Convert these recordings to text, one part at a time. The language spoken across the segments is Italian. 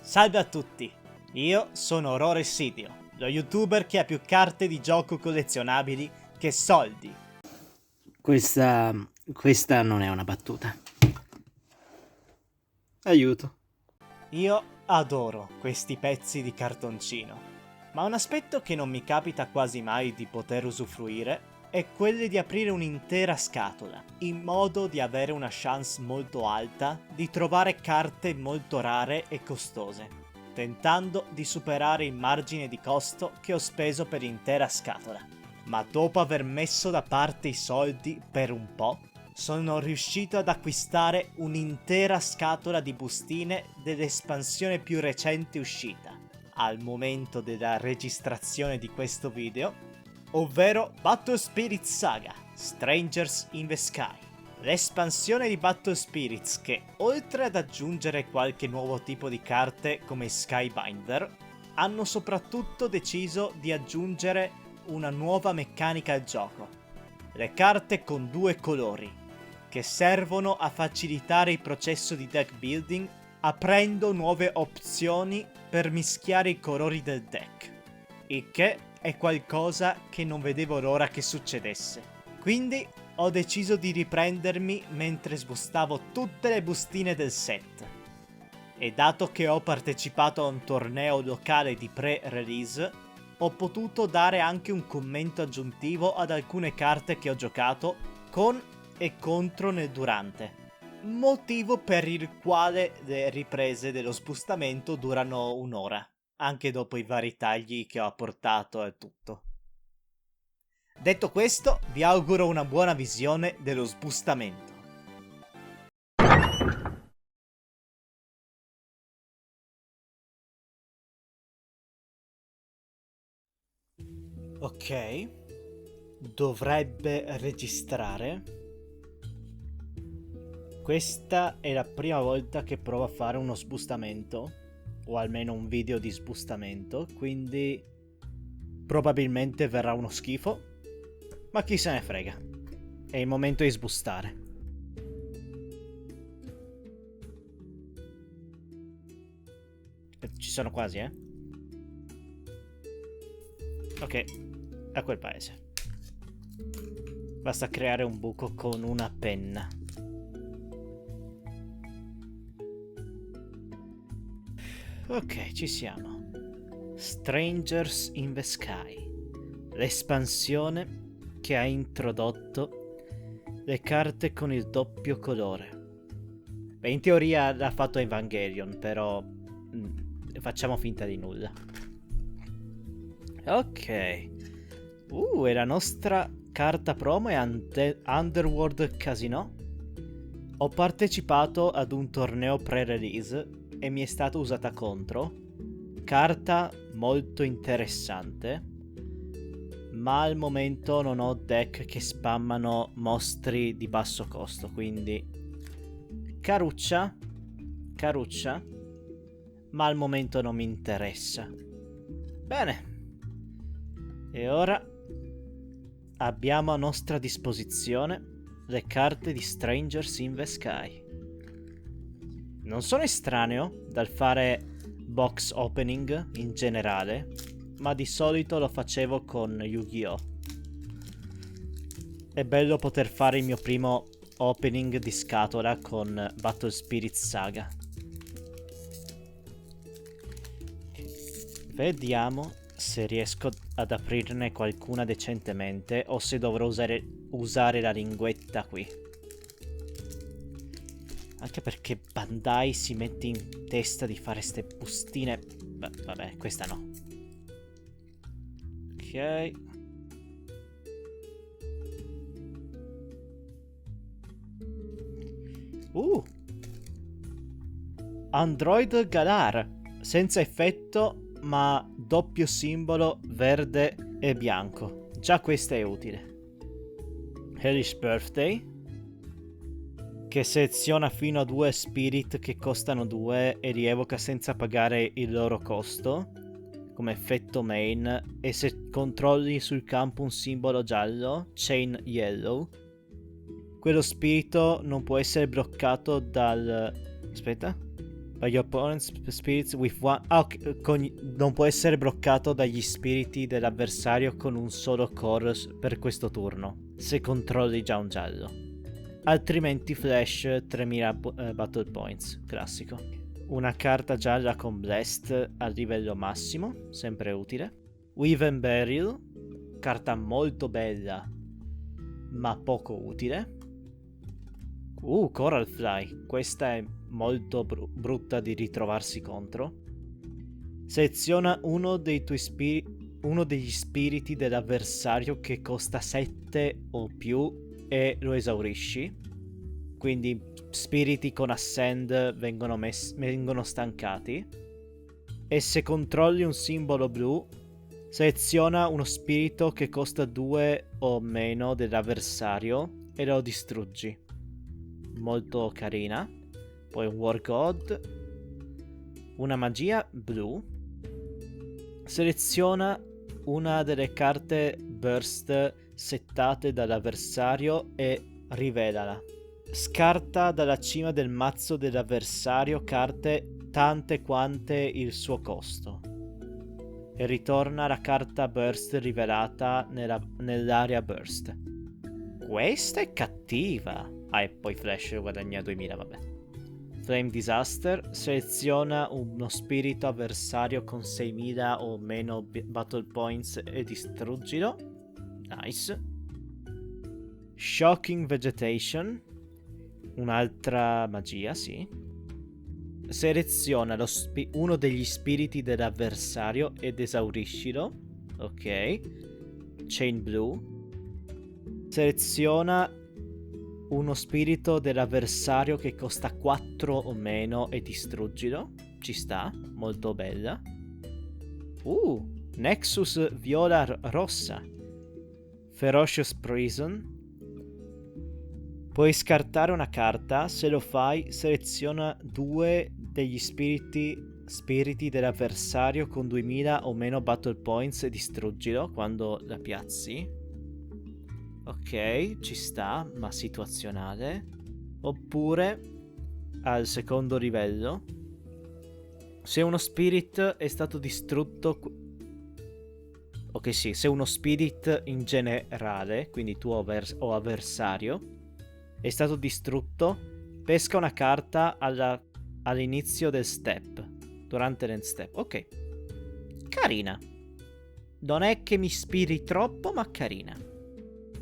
Salve a tutti, io sono Roresidio, lo youtuber che ha più carte di gioco collezionabili che soldi. Questa non è una battuta. Aiuto. Io adoro questi pezzi di cartoncino, ma un aspetto che non mi capita quasi mai di poter usufruire è quello di aprire un'intera scatola, in modo di avere una chance molto alta di trovare carte molto rare e costose, tentando di superare il margine di costo che ho speso per l'intera scatola. Ma dopo aver messo da parte i soldi per un po', sono riuscito ad acquistare un'intera scatola di bustine dell'espansione più recente uscita, al momento della registrazione di questo video, ovvero Battle Spirit Saga Strangers in the Sky. L'espansione di Battle Spirits che, oltre ad aggiungere qualche nuovo tipo di carte come Skybinder, hanno soprattutto deciso di aggiungere una nuova meccanica al gioco. Le carte con due colori, che servono a facilitare il processo di deck building aprendo nuove opzioni per mischiare i colori del deck, il che è qualcosa che non vedevo l'ora che succedesse. Quindi ho deciso di riprendermi mentre sbustavo tutte le bustine del set. E dato che ho partecipato a un torneo locale di pre-release, ho potuto dare anche un commento aggiuntivo ad alcune carte che ho giocato con e contro nel durante. Motivo per il quale le riprese dello spostamento durano un'ora, anche dopo i vari tagli che ho apportato e tutto. Detto questo, vi auguro una buona visione dello spostamento. Ok, dovrebbe registrare. Questa è la prima volta che provo a fare uno spostamento, o almeno un video di spostamento, quindi probabilmente verrà uno schifo, ma chi se ne frega. È il momento di sbustare. Ci sono quasi, eh? Ok, a quel paese. Basta creare un buco con una penna. Ok, ci siamo. Strangers in the Sky, l'espansione che ha introdotto le carte con il doppio colore. Beh, in teoria l'ha fatto Evangelion, però facciamo finta di nulla. Ok. E la nostra carta promo è Underworld Casino. Ho partecipato ad un torneo pre-release e mi è stata usata contro. Carta molto interessante, ma al momento non ho deck che spammano mostri di basso costo, quindi caruccia, ma al momento non mi interessa. Bene. E ora abbiamo a nostra disposizione le carte di Strangers in the Sky. Non sono estraneo dal fare box opening in generale, ma di solito lo facevo con Yu-Gi-Oh! È bello poter fare il mio primo opening di scatola con Battle Spirit Saga. Vediamo se riesco ad aprirne qualcuna decentemente o se dovrò usare la linguetta qui. Anche perché Bandai si mette in testa di fare ste bustine. Vabbè, questa no. Ok. Android Galar. Senza effetto, ma doppio simbolo verde e bianco. Già questa è utile. Hellish Birthday, che seleziona fino a 2 spirit che costano 2 e li evoca senza pagare il loro costo come effetto main, e se controlli sul campo un simbolo giallo, Chain Yellow, quello spirito non può essere bloccato dal... aspetta. By your opponent's spirits with one... non può essere bloccato dagli spiriti dell'avversario con un solo core per questo turno, se controlli già un giallo. Altrimenti flash 3000 battle points, classico. Una carta gialla con blast al livello massimo, sempre utile. Weave and Burial, carta molto bella ma poco utile. Coral Fly, questa è molto brutta di ritrovarsi contro. Seleziona uno degli spiriti dell'avversario che costa 7 o più e lo esaurisci. Quindi spiriti con Ascend vengono stancati. E se controlli un simbolo blu, seleziona uno spirito che costa 2 o meno dell'avversario e lo distruggi. Molto carina. Poi un War God, una magia blu. Seleziona una delle carte burst settate dall'avversario e rivelala. Scarta dalla cima del mazzo dell'avversario carte tante quante il suo costo e ritorna la carta burst rivelata nell'area burst. Questa è cattiva. E poi flash guadagna 2000, vabbè. Flame Disaster, seleziona uno spirito avversario con 6000 o meno battle points e distruggilo. Nice. Shocking Vegetation, un'altra magia, sì. Seleziona uno degli spiriti dell'avversario ed esauriscilo. Ok. Chain Blue. Seleziona uno spirito dell'avversario che costa 4 o meno e distruggilo. Ci sta, molto bella. Nexus viola rossa. Ferocious Prison. Puoi scartare una carta, se lo fai seleziona 2 degli spiriti dell'avversario con 2000 o meno battle points e distruggilo quando la piazzi. Ok, ci sta, ma situazionale. Oppure al secondo livello, se uno spirit è stato distrutto. Ok, sì, se uno spirit in generale, quindi tu o avversario, è stato distrutto, pesca una carta all'inizio del step, durante l'end step. Ok, carina. Non è che mi ispiri troppo, ma carina.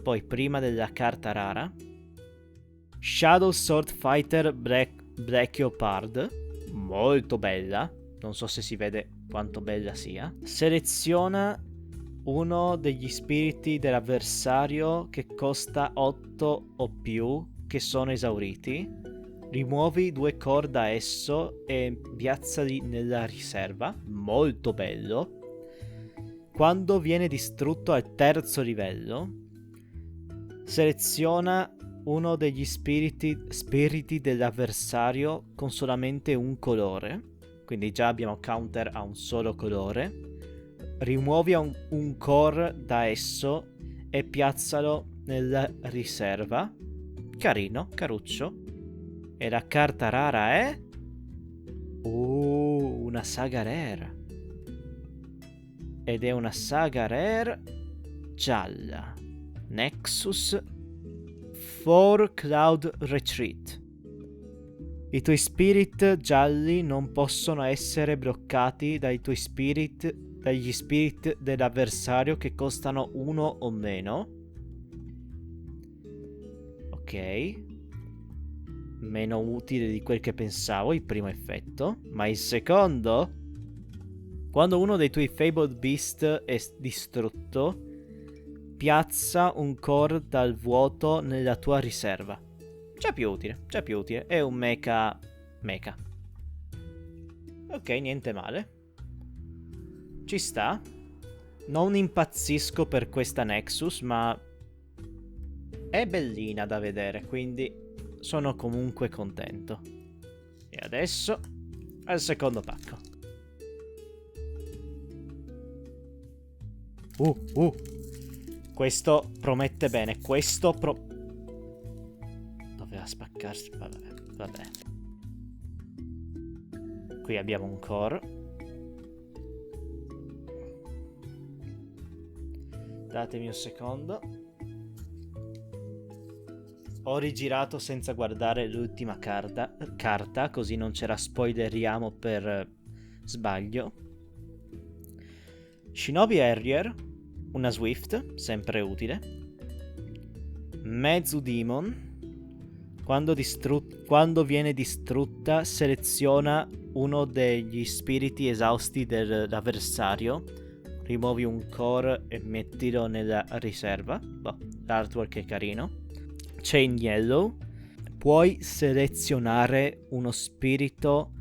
Poi prima della carta rara, Shadow Sword Fighter Black Leopard, molto bella, non so se si vede quanto bella sia. Seleziona uno degli spiriti dell'avversario che costa 8 o più che sono esauriti, rimuovi 2 core da esso e piazzali nella riserva, molto bello. Quando viene distrutto al terzo livello, seleziona uno degli spiriti dell'avversario con solamente un colore, quindi già abbiamo counter a un solo colore, rimuovi un core da esso e piazzalo nella riserva. Carino, caruccio. E la carta rara è una saga rare, ed è una saga rare gialla. Nexus 4 Cloud Retreat. I tuoi spirit gialli non possono essere bloccati dagli spirit dell'avversario che costano 1 o meno. Ok. Meno utile di quel che pensavo il primo effetto, ma il secondo, quando uno dei tuoi Fabled Beast è distrutto, piazza un core dal vuoto nella tua riserva. Già più utile, è un mecha. Ok, niente male. Ci sta. Non impazzisco per questa Nexus, ma è bellina da vedere, quindi sono comunque contento. E adesso al secondo pacco. Questo promette bene. Doveva spaccarsi. Vabbè. Qui abbiamo un core. Datemi un secondo. Ho rigirato senza guardare l'ultima carta, così non ce la spoileriamo per sbaglio. Shinobi Harrier, una Swift, sempre utile. Mezzo Demon. Quando viene distrutta, seleziona uno degli spiriti esausti dell'avversario. Rimuovi un core e mettilo nella riserva. Boh, l'artwork è carino. Chain Yellow. Puoi selezionare uno spirito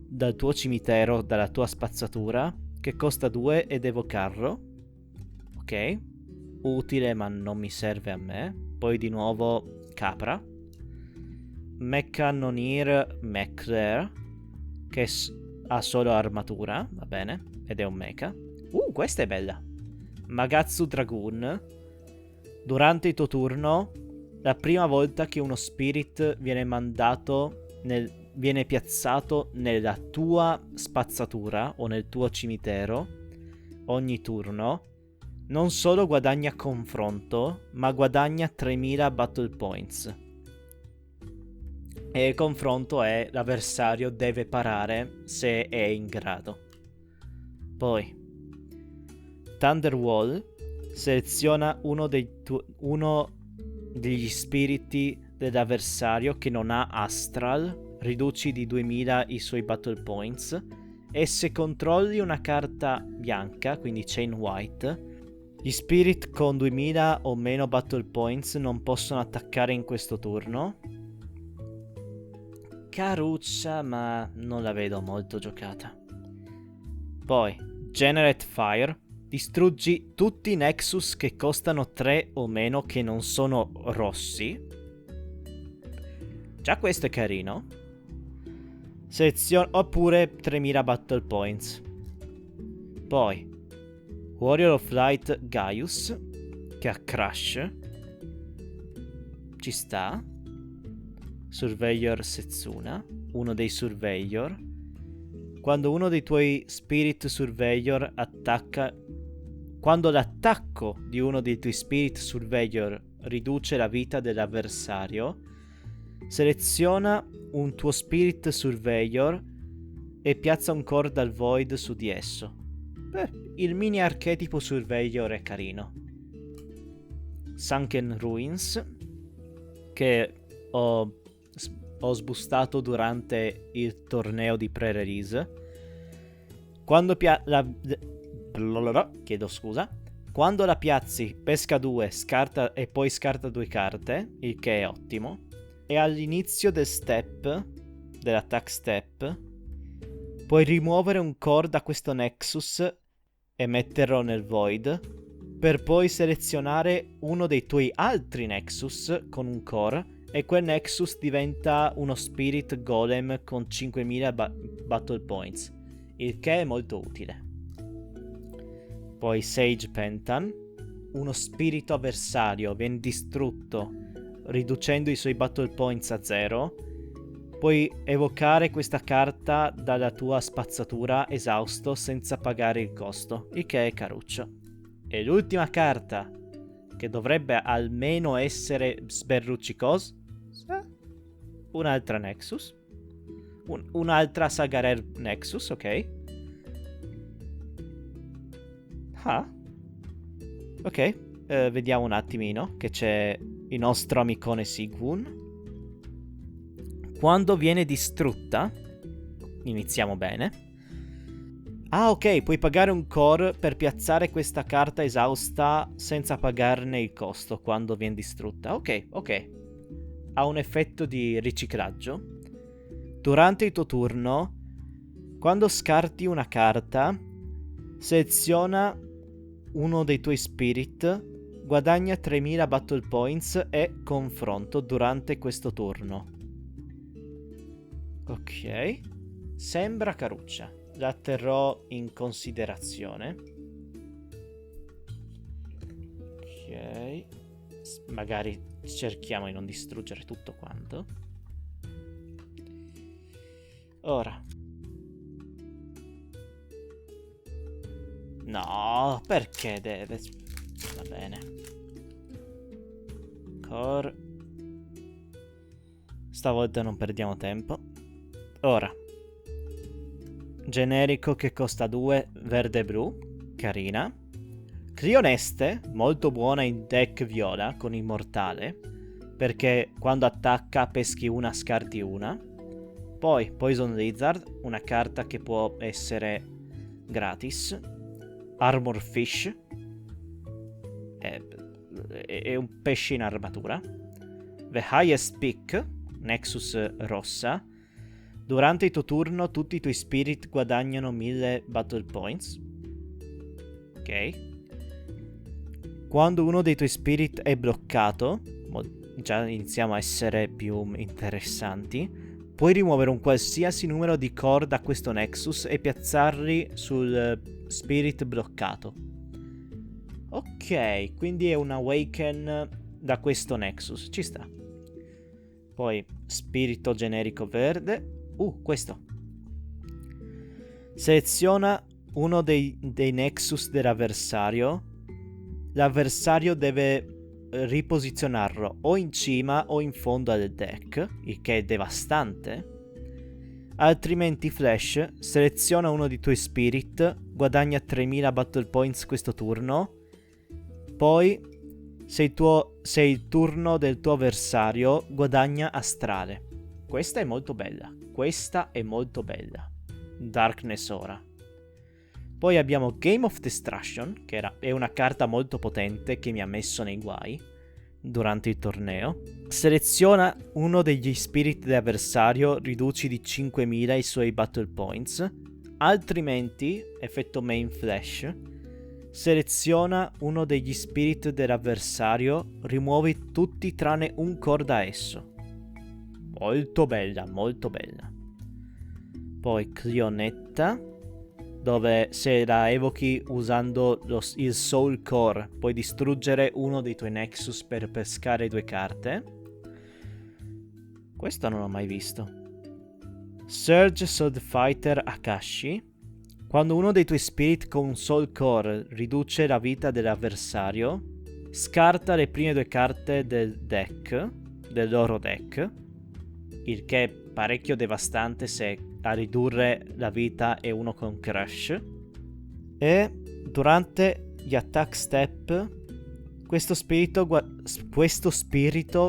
dal tuo cimitero, dalla tua spazzatura, che costa 2 ed evocarlo. Ok. Utile, ma non mi serve a me. Poi di nuovo Capra. Mechanonir Mechler, che ha solo armatura, va bene, ed è un mecha. Questa è bella. Magatsu Dragoon. Durante il tuo turno, la prima volta che uno spirit viene viene piazzato nella tua spazzatura o nel tuo cimitero, ogni turno, non solo guadagna confronto, ma guadagna 3000 battle points. E il confronto è l'avversario deve parare se è in grado. Poi Thunderwall. Seleziona uno degli spiriti dell'avversario che non ha Astral. Riduci di 2000 i suoi battle points. E se controlli una carta bianca, quindi Chain White, gli spirit con 2000 o meno battle points non possono attaccare in questo turno. Caruccia, ma non la vedo molto giocata. Poi Generate Fire. Distruggi tutti i Nexus che costano 3 o meno che non sono rossi. Già questo è carino. Oppure 3000 battle points. Poi Warrior of Light Gaius, che ha Crash. Ci sta. Surveyor Setsuna, uno dei Surveyor. Quando uno dei tuoi Spirit Surveyor attacca... Quando l'attacco di uno dei tuoi Spirit Surveyor riduce la vita dell'avversario, seleziona un tuo Spirit Surveyor e piazza un core dal Void su di esso. Il mini archetipo Surveyor è carino. Sunken Ruins, che ho sbustato durante il torneo di pre-release. Quando chiedo scusa. Quando la piazzi, pesca 2, scarta e poi scarta 2 carte, il che è ottimo. E all'inizio dell'attack step, puoi rimuovere un core da questo Nexus e metterlo nel Void, per poi selezionare uno dei tuoi altri Nexus con un core, e quel Nexus diventa uno Spirit Golem con 5000 battle points, il che è molto utile. Poi Sage Pentan. Uno spirito avversario viene distrutto riducendo i suoi battle points a 0. Puoi evocare questa carta dalla tua spazzatura esausto senza pagare il costo, il che è caruccio. E l'ultima carta, che dovrebbe almeno essere sberruccicosa, un'altra Nexus, un'altra Saga Rare Nexus, ok. Ok, vediamo un attimino che c'è il nostro amicone Sigwun. Quando viene distrutta, iniziamo bene. Ok, puoi pagare un core per piazzare questa carta esausta senza pagarne il costo quando viene distrutta. Ok. Ha un effetto di riciclaggio. Durante il tuo turno, quando scarti una carta, seleziona uno dei tuoi spirit, guadagna 3000 battle points e confronto durante questo turno. Ok, sembra caruccia, la terrò in considerazione. Ok, magari cerchiamo di non distruggere tutto quanto. Ora No, perché deve... Va bene. Core. Stavolta non perdiamo tempo. Ora. Generico che costa 2, verde e blu. Carina. Crioneste, molto buona in deck viola con immortale, perché quando attacca peschi una, scarti una. Poi Poison Lizard, una carta che può essere gratis. Armor Fish, è un pesce in armatura. The Highest Peak, Nexus rossa. Durante il tuo turno tutti i tuoi spirit guadagnano 1000 battle points. Ok. Quando uno dei tuoi spirit è bloccato, già iniziamo a essere più interessanti, puoi rimuovere un qualsiasi numero di core da questo Nexus e piazzarli sul spirit bloccato. Ok, quindi è un Awaken da questo Nexus, ci sta. Poi spirito generico verde. Questo. Seleziona uno dei Nexus dell'avversario. L'avversario deve riposizionarlo o in cima o in fondo al deck, il che è devastante. Altrimenti Flash, seleziona uno dei tuoi spirit, guadagna 3000 battle points questo turno. Poi, se il turno del tuo avversario, guadagna astrale. Questa è molto bella. Questa è molto bella. Darkness ora. Poi abbiamo Game of Destruction, che è una carta molto potente che mi ha messo nei guai durante il torneo. Seleziona uno degli spirit dell'avversario, riduci di 5000 i suoi battle points. Altrimenti, effetto main flash, seleziona uno degli spirit dell'avversario, rimuovi tutti tranne un core da esso. Molto bella, molto bella. Poi Clionetta, dove se la evochi usando il Soul Core puoi distruggere uno dei tuoi Nexus per pescare 2 carte. Questo non l'ho mai visto. Surge Sword Fighter Akashi. Quando uno dei tuoi spirit con un Soul Core riduce la vita dell'avversario, scarta le prime 2 carte del loro deck, il che è parecchio devastante se a ridurre la vita è uno con Crush. E durante gli attack step questo spirito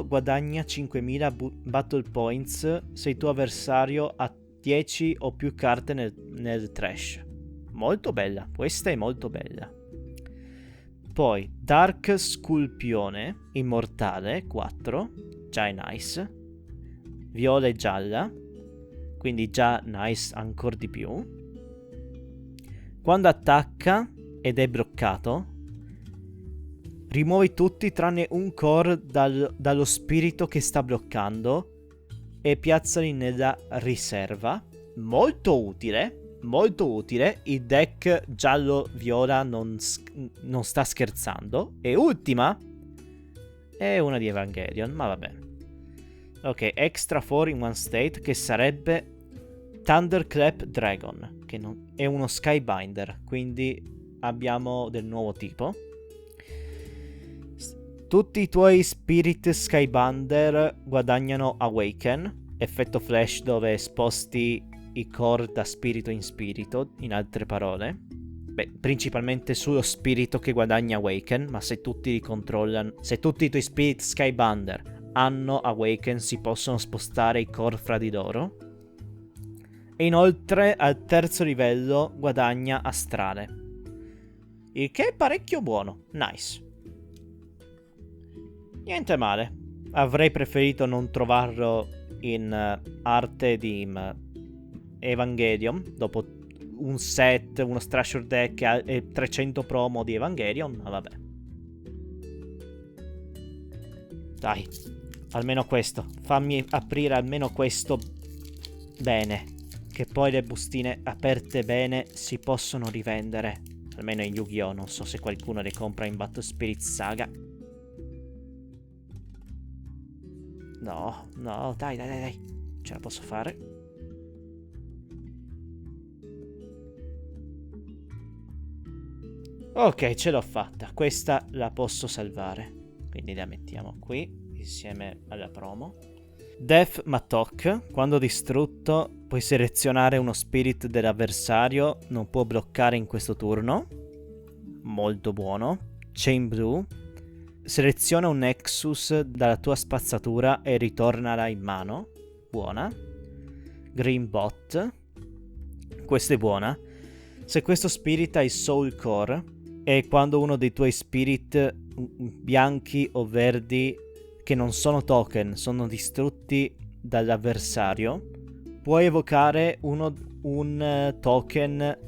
guadagna 5000 battle points se il tuo avversario ha 10 o più carte nel trash. Molto bella, questa è molto bella. Poi Dark Sculpione immortale 4, già è nice. Viola e gialla, quindi già nice ancora di più. Quando attacca ed è bloccato, rimuovi tutti tranne un core dallo spirito che sta bloccando e piazzali nella riserva. Molto utile, molto utile. Il deck giallo-viola non sta scherzando. E ultima è una di Evangelion, ma va bene. Ok, extra 4 in one state, che sarebbe Thunderclap Dragon, che è uno Skybinder, quindi abbiamo del nuovo tipo. Tutti i tuoi Spirit Skybinder guadagnano Awaken, effetto flash dove sposti i core da spirito in spirito, in altre parole. Beh, principalmente sullo spirito che guadagna Awaken, ma se tutti li controllano, se tutti i tuoi Spirit Skybinder hanno Awaken, si possono spostare i core fra di loro. E inoltre al terzo livello guadagna astrale, il che è parecchio buono. Nice. Niente male. Avrei preferito non trovarlo in arte di Evangelion dopo un set, uno Strasher deck e 300 promo di Evangelion, ma vabbè. Dai, almeno questo. Fammi aprire almeno questo bene, che poi le bustine aperte bene si possono rivendere. Almeno in Yu-Gi-Oh! Non so se qualcuno le compra in Battle Spirit Saga. No, dai. Ce la posso fare. Ok, ce l'ho fatta. Questa la posso salvare. Quindi la mettiamo qui, insieme alla promo. Death Mattock. Quando distrutto, puoi selezionare uno spirit dell'avversario. Non può bloccare in questo turno. Molto buono. Chain Blue. Seleziona un Nexus dalla tua spazzatura e ritornala in mano. Buona. Green Bot. Questa è buona. Se questo spirit ha il Soul Core e quando uno dei tuoi spirit bianchi o verdi che non sono token sono distrutti dall'avversario, puoi evocare un token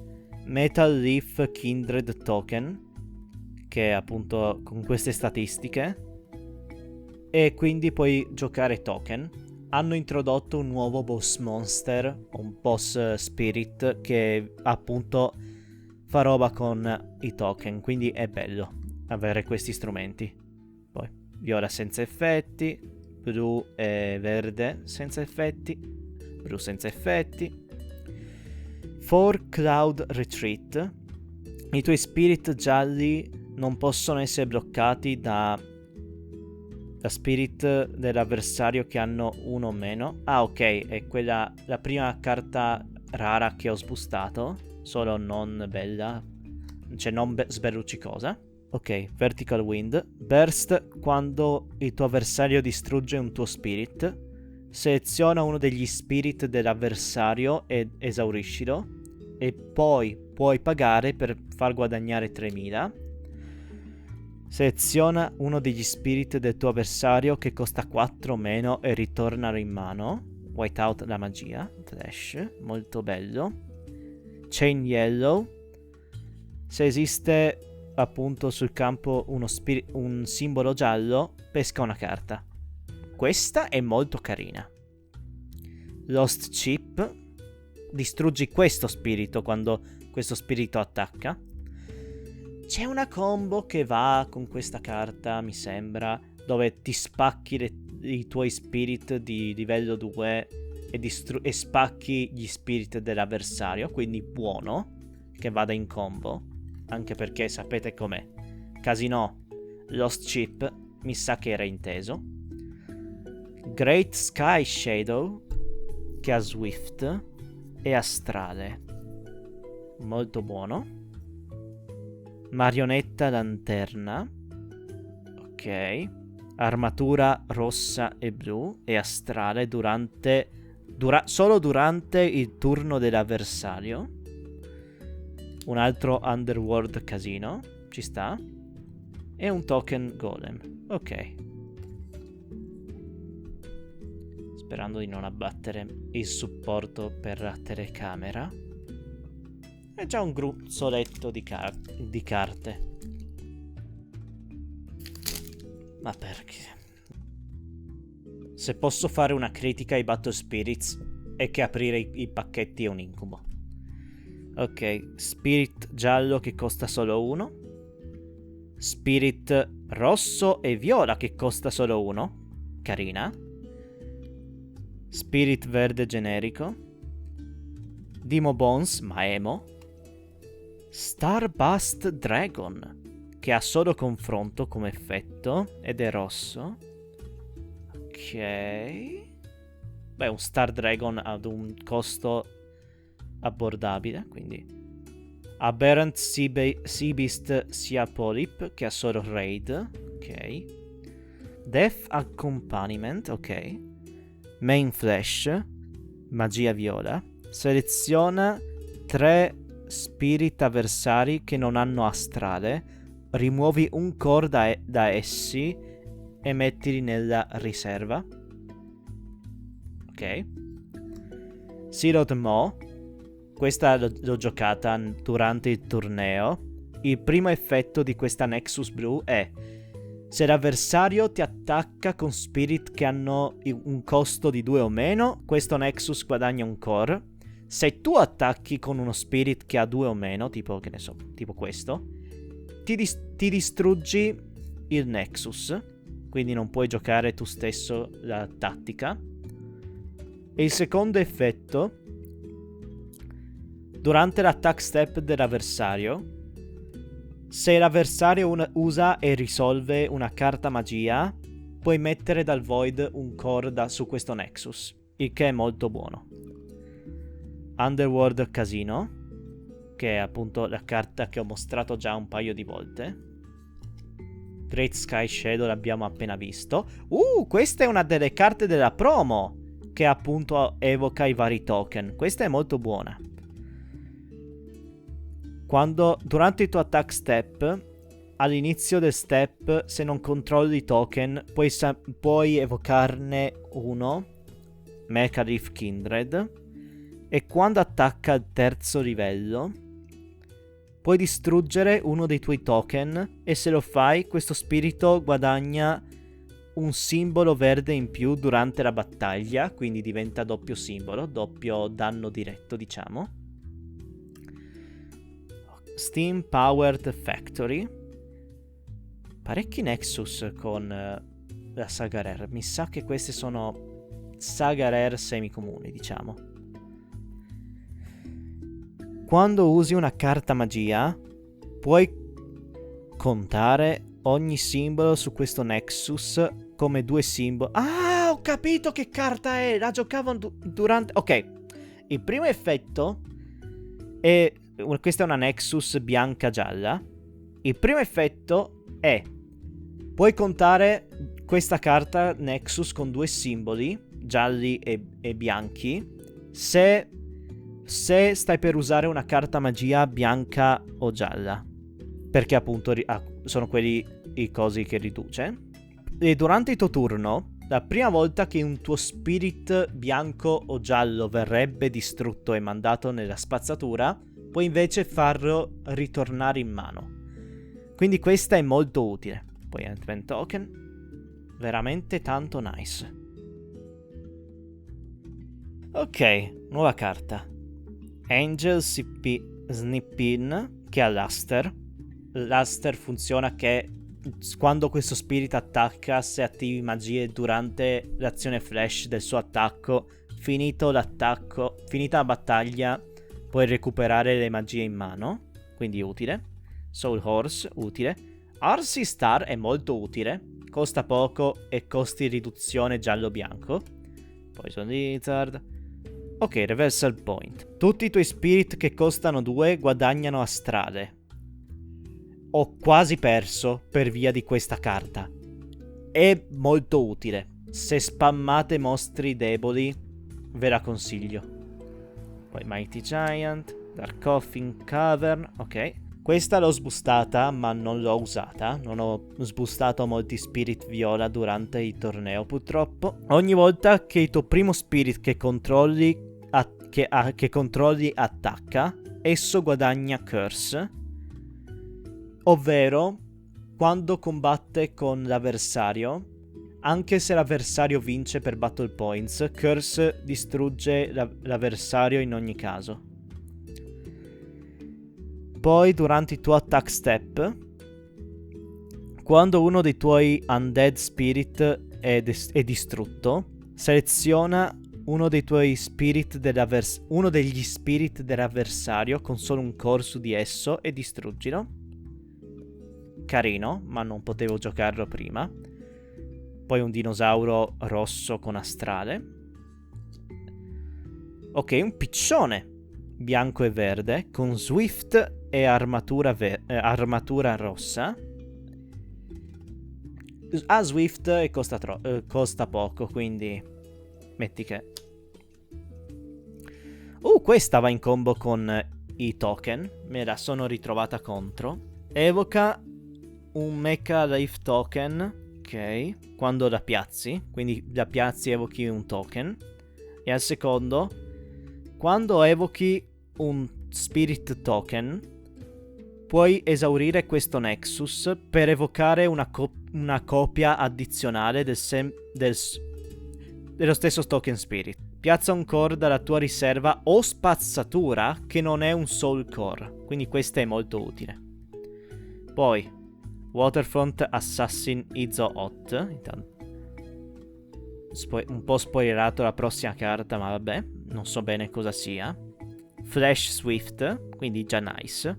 Metal Leaf Kindred Token, che è appunto con queste statistiche, e quindi puoi giocare token. Hanno introdotto un nuovo boss monster, un boss spirit, che appunto fa roba con i token, quindi è bello avere questi strumenti. Poi viola senza effetti, blu e verde senza effetti, blu senza effetti. For Cloud Retreat. I tuoi spirit gialli non possono essere bloccati da spirit dell'avversario che hanno uno o meno. Ah, ok, è quella la prima carta rara che ho sbustato, solo non bella, cioè non sberluccicosa. Ok, Vertical Wind. Burst. Quando il tuo avversario distrugge un tuo spirit, seleziona uno degli spirit dell'avversario ed esauriscilo, e poi puoi pagare per far guadagnare 3000. Seleziona uno degli spirit del tuo avversario che costa 4 meno e ritornalo in mano. White out la magia. Flash. Molto bello. Chain Yellow. Se esiste appunto sul campo un simbolo giallo, pesca una carta. Questa è molto carina. Lost Chip. Distruggi questo spirito quando questo spirito attacca. C'è una combo che va con questa carta, mi sembra, dove ti spacchi i tuoi spirit di livello 2 e spacchi gli spirit dell'avversario, quindi buono che vada in combo, anche perché sapete com'è. Casino, Lost Chip, mi sa che era inteso. Great Sky Shadow, che ha Swift e Astrale, molto buono. Marionetta Lanterna, ok. Armatura rossa e blu e astrale solo durante il turno dell'avversario. Un altro Underworld Casino, ci sta. E un token golem, ok. Sperando di non abbattere il supporto per la telecamera. È già un gruzzoletto di carte. Ma perché? Se posso fare una critica ai Battle Spirits è che aprire i pacchetti è un incubo. Ok, Spirit giallo che costa solo 1. Spirit rosso e viola che costa solo 1. Carina. Spirit verde generico. Demo Bones, ma emo. Starbust Dragon, che ha solo confronto come effetto ed è rosso. Ok. Beh, un Star Dragon ad un costo abbordabile, quindi Aberrant Seabeast Sea Polyp, che ha solo Raid. Ok. Death Accompaniment, ok. Main Flash, magia viola. Seleziona 3 spirit avversari che non hanno astrale, rimuovi un core da essi e mettili nella riserva. Ok. Sealed Maw. Questa l'ho giocata durante il torneo. Il primo effetto di questa Nexus Blue è: se l'avversario ti attacca con spirit che hanno un costo di 2 o meno, questo Nexus guadagna un core. Se tu attacchi con uno spirit che ha 2 o meno, tipo, che ne so, tipo questo, ti distruggi il Nexus, quindi non puoi giocare tu stesso la tattica. E il secondo effetto: durante l'attack step dell'avversario, Se l'avversario usa e risolve una carta magia, puoi mettere dal void un core su questo Nexus, il che è molto buono. Underworld Casino, che è appunto la carta che ho mostrato già un paio di volte. Great Sky Shadow l'abbiamo appena visto. Questa è una delle carte della promo, che appunto evoca i vari token. Questa è molto buona. Quando durante il tuo attack step, all'inizio del step, se non controlli i token, puoi evocarne uno, Mecha Leaf Kindred, e quando attacca al terzo livello, puoi distruggere uno dei tuoi token, e se lo fai, questo spirito guadagna un simbolo verde in più durante la battaglia, quindi diventa doppio simbolo, doppio danno diretto, diciamo. Steam Powered Factory. Parecchi Nexus con la Saga Rare. Mi sa che queste sono Saga Rare semicomuni, diciamo. Quando usi una carta magia, puoi contare ogni simbolo su questo Nexus come 2 simboli. Ah, ho capito che carta è! La giocavo durante... Ok, il primo effetto è... Questa è una Nexus bianca-gialla. Il primo effetto è: puoi contare questa carta Nexus con 2 simboli, gialli e bianchi, se stai per usare una carta magia bianca o gialla. Perché appunto sono quelli i cosi che riduce. E durante il tuo turno, la prima volta che un tuo spirit bianco o giallo verrebbe distrutto e mandato nella spazzatura, puoi invece farlo ritornare in mano. Quindi questa è molto utile. Poi Event Token, veramente tanto nice. Ok, nuova carta. Angel Snip In, che ha l'Aster. L'Aster funziona che quando questo spirit attacca, se attivi magie durante l'azione flash del suo attacco, finita la battaglia, puoi recuperare le magie in mano, quindi utile. Soul Horse, utile. Arcee Star è molto utile, costa poco e costi riduzione giallo-bianco. Poison Lizard. Ok, Reversal Point. Tutti i tuoi spirit che costano 2 guadagnano astrale. Ho quasi perso per via di questa carta. È molto utile. Se spammate mostri deboli, ve la consiglio. Poi Mighty Giant, Dark Coffin Cavern, ok. Questa l'ho sboostata, ma non l'ho usata. Non ho sboostato molti spirit viola durante il torneo, purtroppo. Ogni volta che il tuo primo spirit che controlli attacca, esso guadagna Curse. Ovvero, quando combatte con l'avversario, anche se l'avversario vince per Battle Points, Curse distrugge l'avversario in ogni caso. Poi, durante il tuo attack step, quando uno dei tuoi Undead Spirit è distrutto, seleziona uno dei tuoi spirit uno degli spirit dell'avversario con solo un core su di esso e distruggilo. Carino, ma non potevo giocarlo prima. Poi un dinosauro rosso con astrale. Ok, un piccione bianco e verde con Swift e armatura rossa. Ha Swift e costa poco, quindi metti che... questa va in combo con i token. Me la sono ritrovata contro. Evoca un Mecha Life Token. Ok, quando la piazzi, quindi la piazzi evochi un token. E al secondo, quando evochi un Spirit Token, puoi esaurire questo Nexus per evocare una copia addizionale dello stesso Token Spirit. Piazza un core dalla tua riserva o spazzatura che non è un Soul Core, quindi questa è molto utile. Poi Waterfront Assassin Izo Hot. Intanto un po' spoilerato la prossima carta, ma vabbè, non so bene cosa sia. Flash Swift, quindi già nice.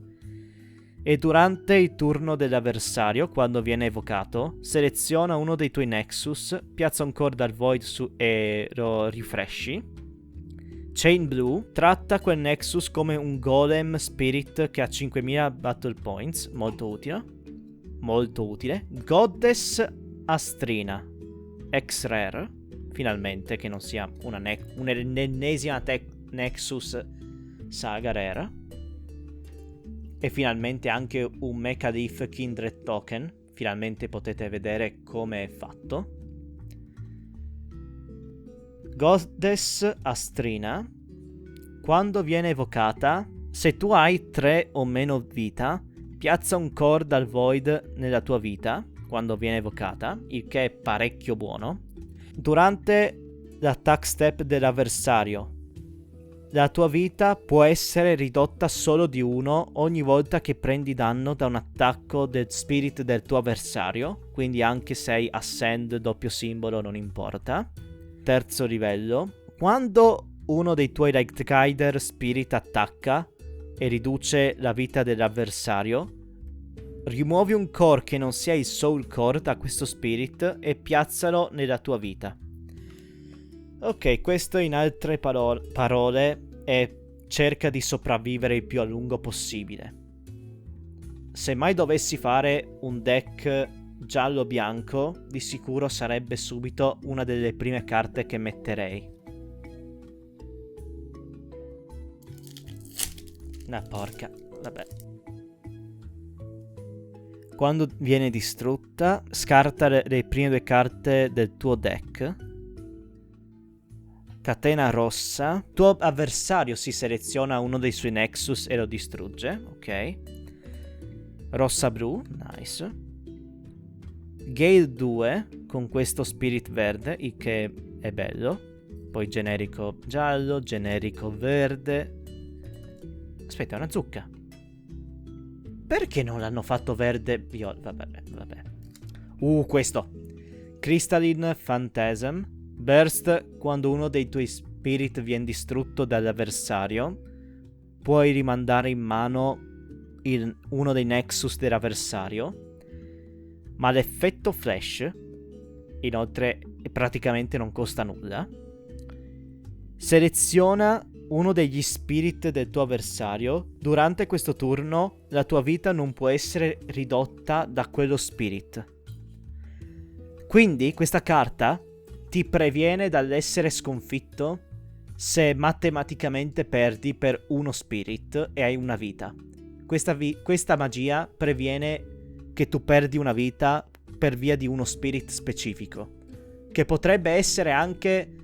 E durante il turno dell'avversario, quando viene evocato, seleziona uno dei tuoi Nexus, piazza un Core dal Void e lo refreshi. Chain Blue tratta quel Nexus come un Golem Spirit che ha 5000 Battle Points, molto utile. Molto utile. Goddess Astrina, X-Rare, finalmente, che non sia un'ennesima Nexus Saga Rare. E finalmente anche un Mechadif Kindred Token. Finalmente potete vedere come è fatto. Goddess Astrina, quando viene evocata, se tu hai 3 o meno vita, piazza un Core dal Void nella tua vita quando viene evocata, il che è parecchio buono. Durante l'attack step dell'avversario, la tua vita può essere ridotta solo di 1 ogni volta che prendi danno da un attacco del spirit del tuo avversario, quindi anche se hai Ascend doppio simbolo non importa. Terzo livello, quando uno dei tuoi Light Guider Spirit attacca e riduce la vita dell'avversario, rimuovi un core che non sia il Soul Core da questo Spirit e piazzalo nella tua vita. Ok, questo in altre parole è cerca di sopravvivere il più a lungo possibile. Se mai dovessi fare un deck giallo-bianco, di sicuro sarebbe subito una delle prime carte che metterei. Una porca, vabbè. Quando viene distrutta, scarta le prime 2 carte del tuo deck. Catena rossa. Tuo avversario si seleziona uno dei suoi Nexus e lo distrugge, ok. Rossa-blu, nice. Gale 2 con questo Spirit verde, il che è bello. Poi generico giallo, generico verde. Aspetta, è una zucca. Perché non l'hanno fatto verde viola? Vabbè. Questo. Crystalline Phantasm. Burst quando uno dei tuoi spirit viene distrutto dall'avversario. Puoi rimandare in mano uno dei Nexus dell'avversario. Ma l'effetto flash, inoltre, praticamente non costa nulla. Seleziona uno degli spirit del tuo avversario. Durante questo turno la tua vita non può essere ridotta da quello spirit. Quindi questa carta ti previene dall'essere sconfitto se matematicamente perdi per uno spirit e hai una vita. Questa magia previene che tu perdi una vita per via di uno spirit specifico, che potrebbe essere anche,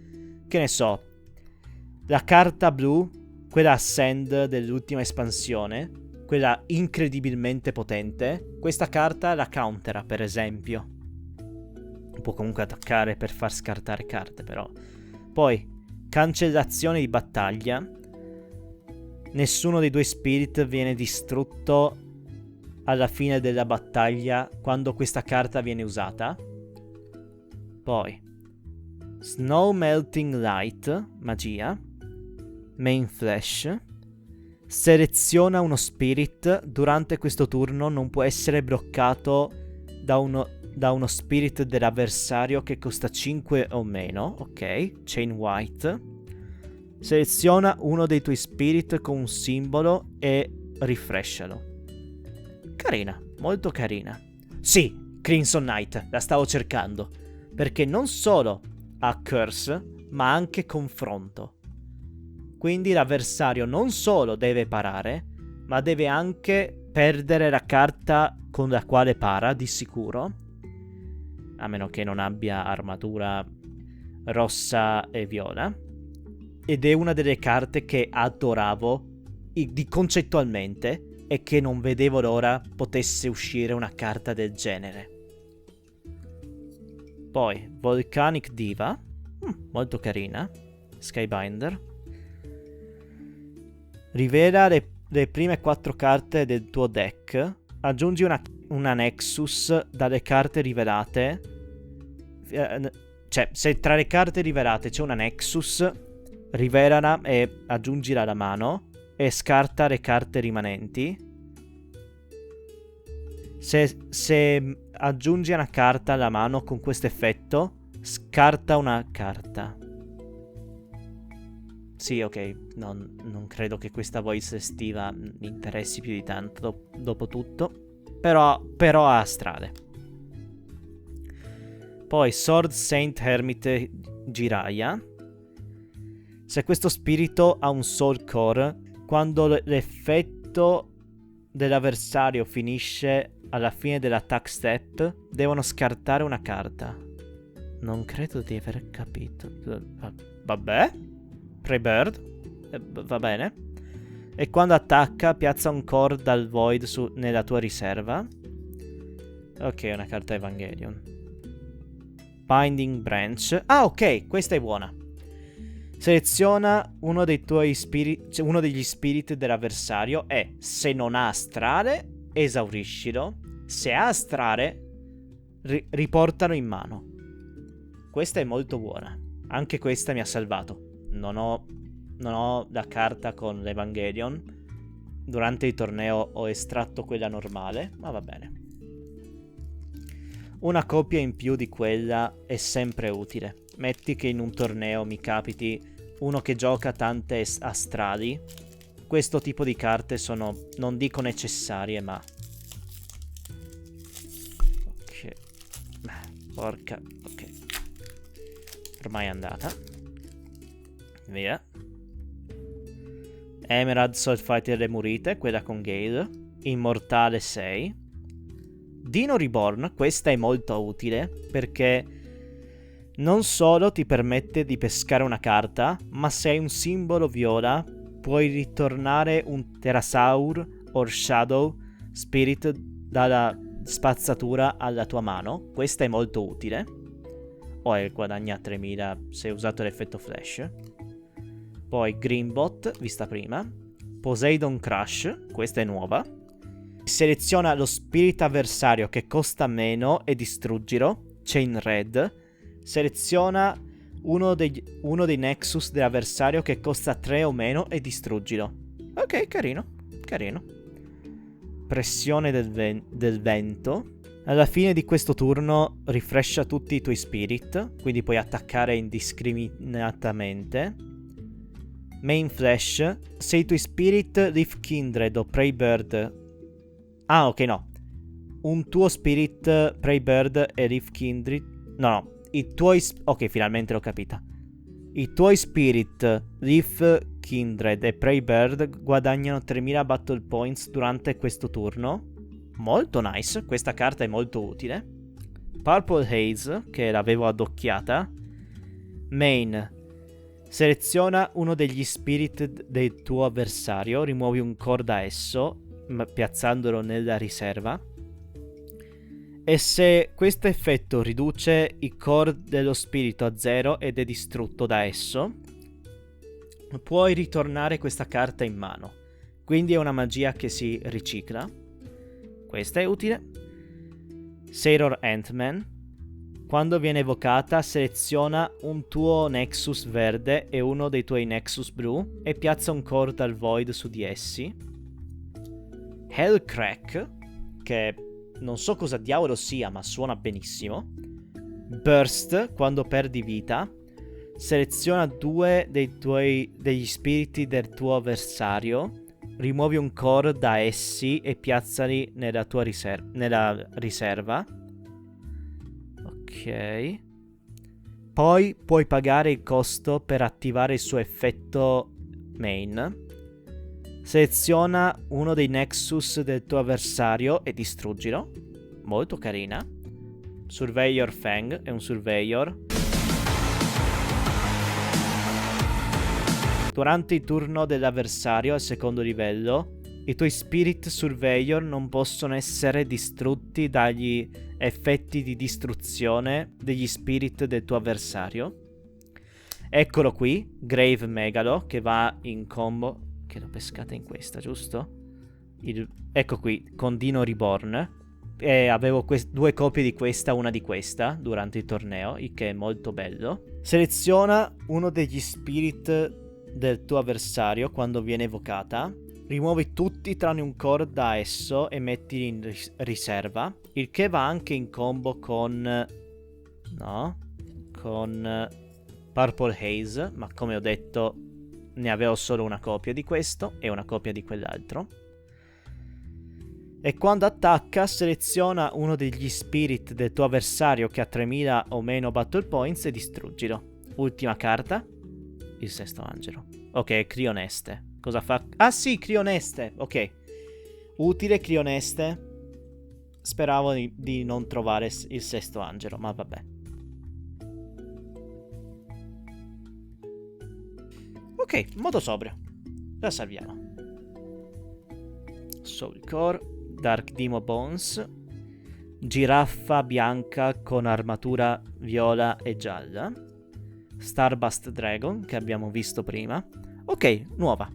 che ne so, la carta blu, quella Ascend dell'ultima espansione, quella incredibilmente potente. Questa carta la countera, per esempio. Può comunque attaccare per far scartare carte, però. Poi, cancellazione di battaglia. Nessuno dei 2 spirit viene distrutto alla fine della battaglia quando questa carta viene usata. Poi Snow Melting Light, magia. Main Flash. Seleziona uno spirit. Durante questo turno non può essere bloccato da uno spirit dell'avversario che costa 5 o meno. Ok. Chain White. Seleziona uno dei tuoi spirit con un simbolo e refreshalo. Carina, molto carina. Sì, Crimson Knight, la stavo cercando. Perché non solo ha curse, ma anche confronto. Quindi l'avversario non solo deve parare, ma deve anche perdere la carta con la quale para, di sicuro. A meno che non abbia armatura rossa e viola. Ed è una delle carte che adoravo concettualmente, e che non vedevo l'ora potesse uscire una carta del genere. Poi Volcanic Diva, molto carina. Skybinder. Rivela le prime 4 carte del tuo deck. Aggiungi una Nexus dalle carte rivelate. Cioè, se tra le carte rivelate c'è una Nexus, rivelala e aggiungila alla mano. E scarta le carte rimanenti. Se aggiungi una carta alla mano con questo effetto, scarta una carta. Sì, ok, non credo che questa voice estiva mi interessi più di tanto dopo tutto, però ha strade. Poi Sword Saint Hermite Jiraiya. Se questo spirito ha un Soul Core, quando l'effetto dell'avversario finisce alla fine dell'attack step, devono scartare una carta. Non credo di aver capito. Vabbè. Pre-bird. Va bene. E quando attacca, piazza un core dal void nella tua riserva. Ok, una carta Evangelion. Binding Branch. Ah, ok, questa è buona. Seleziona uno dei tuoi spiriti, uno degli spiriti dell'avversario e, se non ha astrale, esauriscilo. Se ha astrale, riportalo in mano. Questa è molto buona. Anche questa mi ha salvato. Non ho la carta con l'Evangelion. Durante il torneo ho estratto quella normale, ma va bene. Una copia in più di quella è sempre utile. Metti che in un torneo mi capiti uno che gioca tante astrali. Questo tipo di carte sono, non dico necessarie, ma... Ok. Porca... Ok. Ormai è andata. Via. Emerald Soul Fighter Lemurite, quella con Gale. Immortale 6. Dino Reborn, questa è molto utile perché non solo ti permette di pescare una carta, ma se hai un simbolo viola puoi ritornare un Pterosaur o Shadow Spirit dalla spazzatura alla tua mano. Questa è molto utile. Guadagna 3000 se hai usato l'effetto flash. Poi Greenbot, vista prima. Poseidon Crush, questa è nuova. Seleziona lo spirito avversario che costa meno e distruggilo. Chain Red. Seleziona uno dei Nexus dell'avversario che costa 3 o meno e distruggilo. Ok, carino. Pressione del vento. Alla fine di questo turno rifrescia tutti i tuoi spirit, quindi puoi attaccare indiscriminatamente. Main Flash. Se i tuoi spirit Leaf Kindred o Prey Bird... Ah, ok, no. Un tuo spirit Prey Bird e Leaf Kindred... No. I tuoi... Ok, finalmente l'ho capita. I tuoi spirit Leaf Kindred e Prey Bird guadagnano 3000 battle points durante questo turno. Molto nice, questa carta è molto utile. Purple Haze, che l'avevo addocchiata. Main. Seleziona uno degli spirit del tuo avversario, rimuovi un core da esso, piazzandolo nella riserva. E se questo effetto riduce i core dello spirito a 0 ed è distrutto da esso, puoi ritornare questa carta in mano. Quindi è una magia che si ricicla. Questa è utile. Sailor Ant-Man. Quando viene evocata, seleziona un tuo Nexus verde e uno dei tuoi Nexus blu e piazza un core dal void su di essi. Hellcrack, che non so cosa diavolo sia, ma suona benissimo. Burst, quando perdi vita, seleziona 2 degli spiriti del tuo avversario, rimuovi un core da essi e piazzali nella tua riserva. Ok. Poi puoi pagare il costo per attivare il suo effetto main. Seleziona uno dei Nexus del tuo avversario e distruggilo. Molto carina. Surveyor Fang è un Surveyor. Durante il turno dell'avversario al secondo livello, i tuoi Spirit Surveyor non possono essere distrutti dagli effetti di distruzione degli Spirit del tuo avversario. Eccolo qui, Grave Megalo, che va in combo, che l'ho pescata in questa, giusto? Ecco qui, con Dino Reborn. E avevo 2 copie di questa, una di questa, durante il torneo, il che è molto bello. Seleziona uno degli Spirit del tuo avversario quando viene evocata, rimuovi tutti tranne un core da esso e mettili in riserva, il che va anche in combo con... no? Con Purple Haze, ma come ho detto ne avevo solo una copia di questo e una copia di quell'altro. E quando attacca seleziona uno degli spirit del tuo avversario che ha 3000 o meno battle points e distruggilo. Ultima carta, il sesto angelo. Ok, Crioneste. Cosa fa? Ah sì, Crioneste. Ok. Utile Crioneste. Speravo di non trovare il sesto angelo, ma vabbè. Ok, modo sobrio. La salviamo. Soul Core, Dark Demo Bones, giraffa bianca con armatura viola e gialla, Starbust Dragon che abbiamo visto prima. Ok, nuova.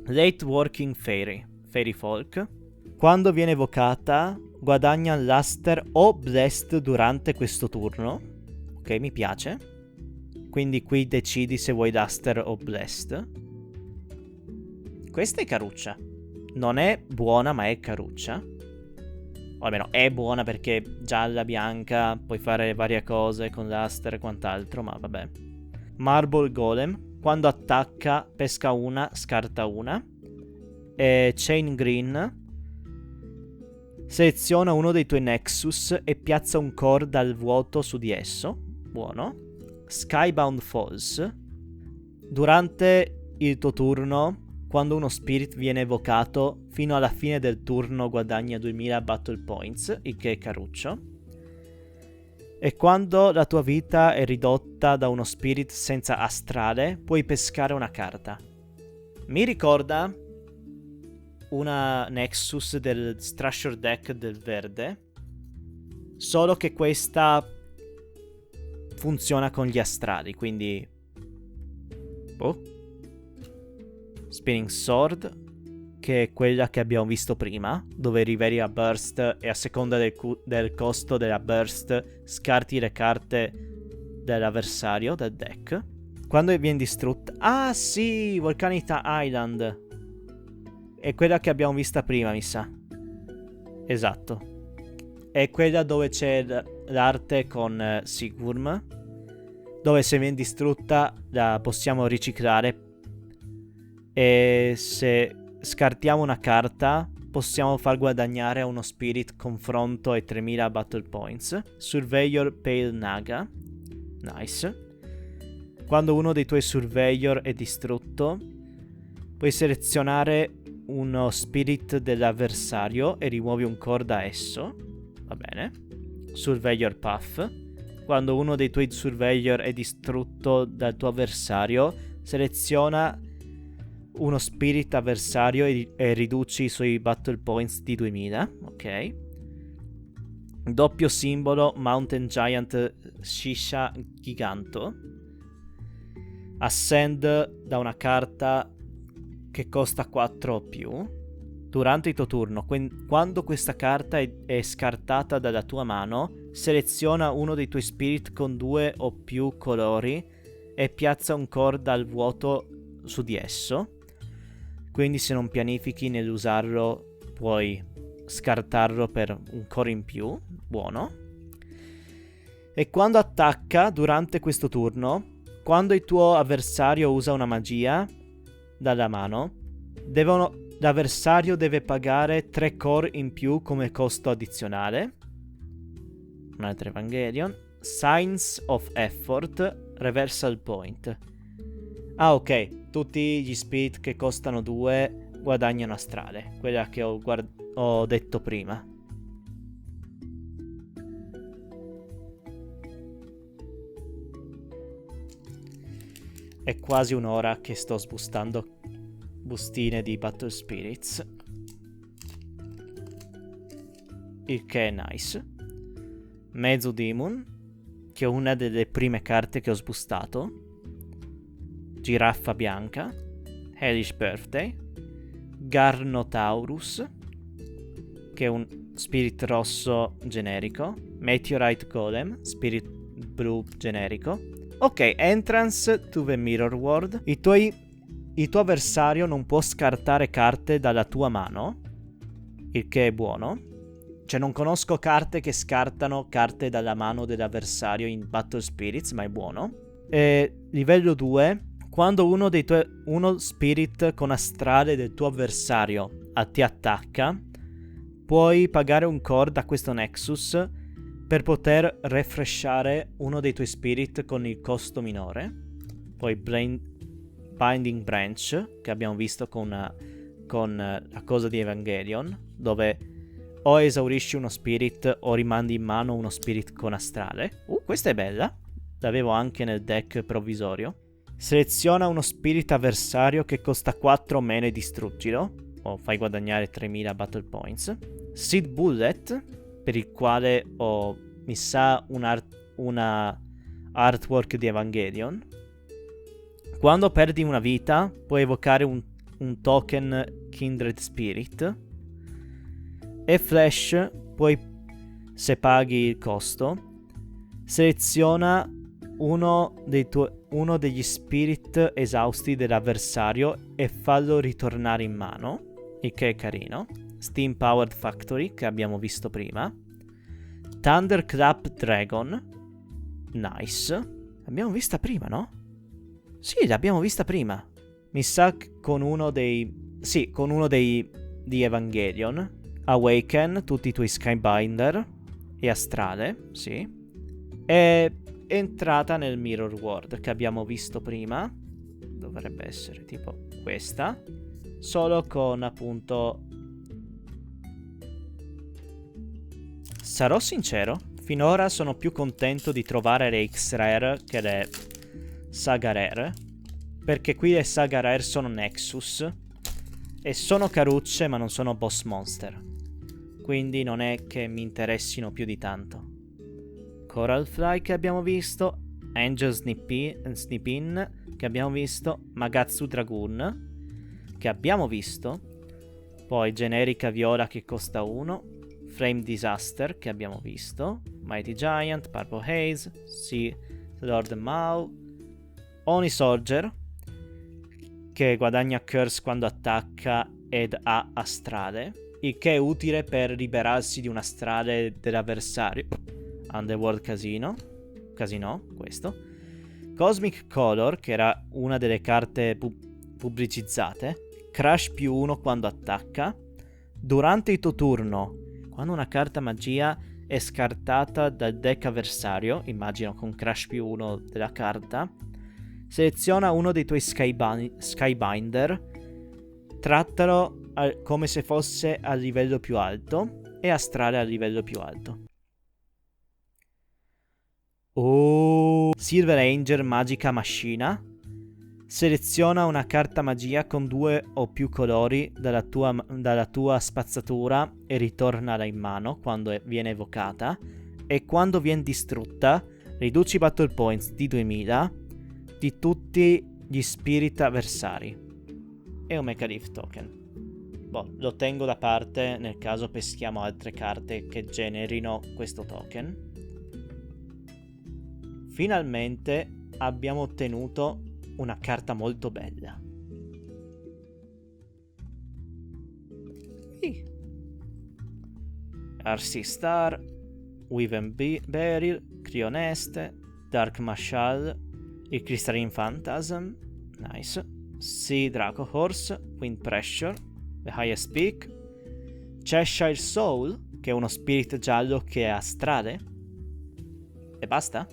Late Working Fairy, Fairy Folk. Quando viene evocata guadagna Luster o Blessed durante questo turno. Ok, mi piace. Quindi qui decidi se vuoi Luster o Blessed. Questa è caruccia. Non è buona, ma è caruccia. O almeno è buona perché gialla, bianca, puoi fare varie cose con Luster e quant'altro, ma vabbè. Marble Golem. Quando attacca, pesca una, scarta una. E Chain Green. Seleziona uno dei tuoi Nexus e piazza un core dal vuoto su di esso. Buono. Skybound Falls. Durante il tuo turno, quando uno spirit viene evocato, fino alla fine del turno guadagna 2000 battle points, il che è caruccio. E quando la tua vita è ridotta da uno spirit senza astrale, puoi pescare una carta. Mi ricorda una Nexus del Strasher Deck del verde, solo che questa funziona con gli astrali, quindi... oh. Spinning Sword, che è quella che abbiamo visto prima, dove riveli a burst e a seconda del costo della burst scarti le carte dell'avversario del deck. Quando viene distrutta... ah sì, Volcanita Island. È quella che abbiamo vista prima, mi sa. Esatto. È quella dove c'è l'arte con Sigurm, dove se viene distrutta la possiamo riciclare. E se scartiamo una carta possiamo far guadagnare a uno spirit confronto ai 3000 battle points. Surveyor Pale Naga. Nice. Quando uno dei tuoi Surveyor è distrutto, puoi selezionare uno spirit dell'avversario e rimuovi un core da esso. Va bene. Surveyor Puff. Quando uno dei tuoi Surveyor è distrutto dal tuo avversario, seleziona uno spirit avversario e riduci i suoi battle points di 2000. Ok. Doppio simbolo Mountain Giant Shisha Giganto. Ascend da una carta che costa 4 o più. Durante il tuo turno, quando questa carta è scartata dalla tua mano, seleziona uno dei tuoi spirit con 2 o più colori e piazza un core dal vuoto su di esso. Quindi se non pianifichi nell'usarlo puoi scartarlo per un core in più. Buono. E quando attacca durante questo turno, quando il tuo avversario usa una magia dalla mano, l'avversario deve pagare 3 core in più come costo addizionale. Un'altra Evangelion. Signs of Effort Reversal Point. Ah ok, tutti gli spirit che costano 2 guadagnano astrale, quella che ho detto prima. È quasi un'ora che sto sbustando bustine di Battle Spirits, il che è nice. Mezzo Demon, che è una delle prime carte che ho sbustato. Giraffa bianca, Hellish Birthday, Garnotaurus, che è un spirit rosso generico, Meteorite Golem, spirit blu generico. Ok, Entrance to the Mirror World. I tuoi il tuo avversario non può scartare carte dalla tua mano, il che è buono. Cioè non conosco carte che scartano carte dalla mano dell'avversario in Battle Spirits, ma è buono. E livello 2, quando uno spirit con astrale del tuo avversario ti attacca, puoi pagare un core da questo Nexus per poter refreshare uno dei tuoi spirit con il costo minore. Poi Binding Branch, che abbiamo visto con la cosa di Evangelion, dove o esaurisci uno spirit o rimandi in mano uno spirit con astrale. Questa è bella. L'avevo anche nel deck provvisorio. Seleziona uno spirit avversario che costa 4 meno e distruggilo, o fai guadagnare 3000 battle points. Seed Bullet, per il quale ho, mi sa, una artwork di Evangelion. Quando perdi una vita, puoi evocare un token Kindred Spirit. E Flash, poi se paghi il costo, seleziona uno degli spirit esausti dell'avversario e fallo ritornare in mano, il che è carino. Steam Powered Factory, che abbiamo visto prima. Thunderclap Dragon, nice. L'abbiamo vista prima, no? Sì, l'abbiamo vista prima. Mi sa con uno di Evangelion. Awaken tutti i tuoi Skybinder e Astrale, sì. È entrata nel Mirror World che abbiamo visto prima. Dovrebbe essere tipo questa. Solo con appunto... Sarò sincero, finora sono più contento di trovare le X-Rare che le Saga Rare, perché qui le Saga Rare sono Nexus e sono carucce ma non sono boss monster, quindi non è che mi interessino più di tanto. Coral Fly che abbiamo visto, Angel Snip-In che abbiamo visto, Magatsu Dragoon che abbiamo visto, poi Generica Viola che costa 1, Frame Disaster che abbiamo visto, Mighty Giant, Purple Haze, Sea Lord Mao, Oni Soldier che guadagna Curse quando attacca ed ha Astrale, il che è utile per liberarsi di un astrale dell'avversario. Underworld Casino, questo. Cosmic Color, che era una delle carte pubblicizzate. Crash +1 quando attacca. Durante il tuo turno, quando una carta magia è scartata dal deck avversario, immagino con Crash +1 della carta, seleziona uno dei tuoi Skybinder, trattalo come se fosse a livello più alto e astrale a livello più alto. Silver Angel Magica Machina. Seleziona una carta magia con 2 o più colori dalla tua spazzatura e ritornala in mano quando viene evocata, e quando viene distrutta riduci battle points di 2000 di tutti gli spirit avversari. E un Mechaleaf Token. Lo tengo da parte nel caso peschiamo altre carte che generino questo token. Finalmente abbiamo ottenuto una carta molto bella. RC Star, Weaven Beryl, Crioneste, Dark Marshal, il Crystalline Phantasm, nice. Sea Draco Horse, Wind Pressure, The Highest Peak, Cheshire Soul, che è uno spirit giallo che è astrale. E basta?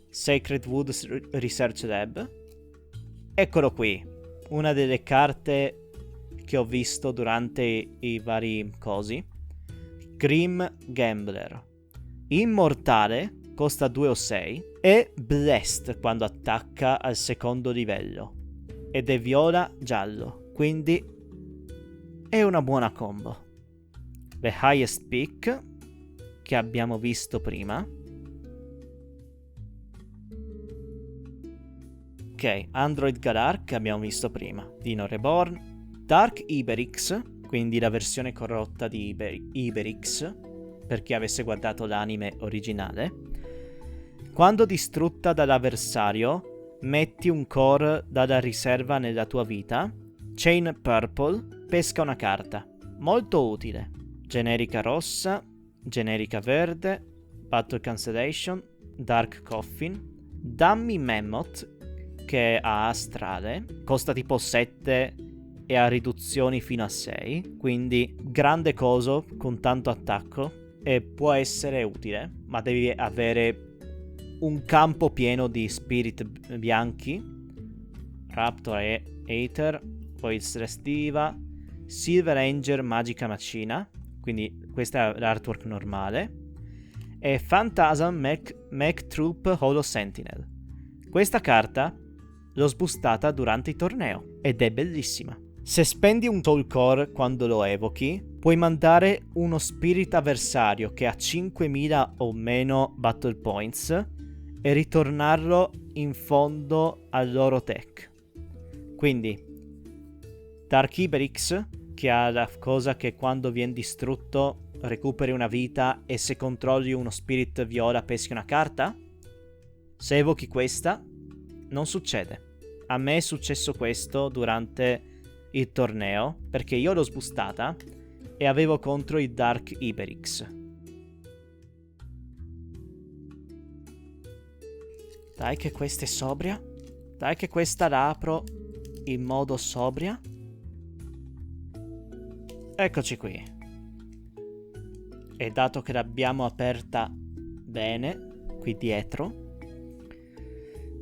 Sacred Woods Research Lab. Eccolo qui, una delle carte che ho visto durante i vari cosi. Grim Gambler. Immortale, costa 2 o 6, e Blessed quando attacca al secondo livello. Ed è viola giallo, quindi è una buona combo. The Highest Peak, che abbiamo visto prima. Ok, Android Galar, che abbiamo visto prima. Dino Reborn. Dark Iberix, quindi la versione corrotta di Iberix, per chi avesse guardato l'anime originale. Quando distrutta dall'avversario, metti un core dalla riserva nella tua vita. Chain Purple, pesca una carta. Molto utile. Generica rossa, generica verde, Battle Cancellation, Dark Coffin, Dummy Mammoth, che ha astrale, costa tipo 7 e ha riduzioni fino a 6, quindi grande coso con tanto attacco e può essere utile, ma devi avere un campo pieno di spirit bianchi. Raptor e Aether, poi il Stress Diva, Silver Ranger Magica Macina, quindi questa è l'artwork normale, e Phantasm Mech Troop Holo Sentinel. Questa carta l'ho sbustata durante il torneo ed è bellissima. Se spendi un Soul Core quando lo evochi, puoi mandare uno spirit avversario che ha 5000 o meno Battle Points e ritornarlo in fondo al loro deck. Quindi Dark Iberix, che ha la cosa che quando viene distrutto recuperi una vita e se controlli uno spirit viola peschi una carta. Se evochi questa, non succede. A me è successo questo durante il torneo, perché io l'ho sbustata e avevo contro il Dark Iberix. Dai che questa è sobria. Dai che questa la apro in modo sobria. Eccoci qui. E dato che l'abbiamo aperta bene qui dietro,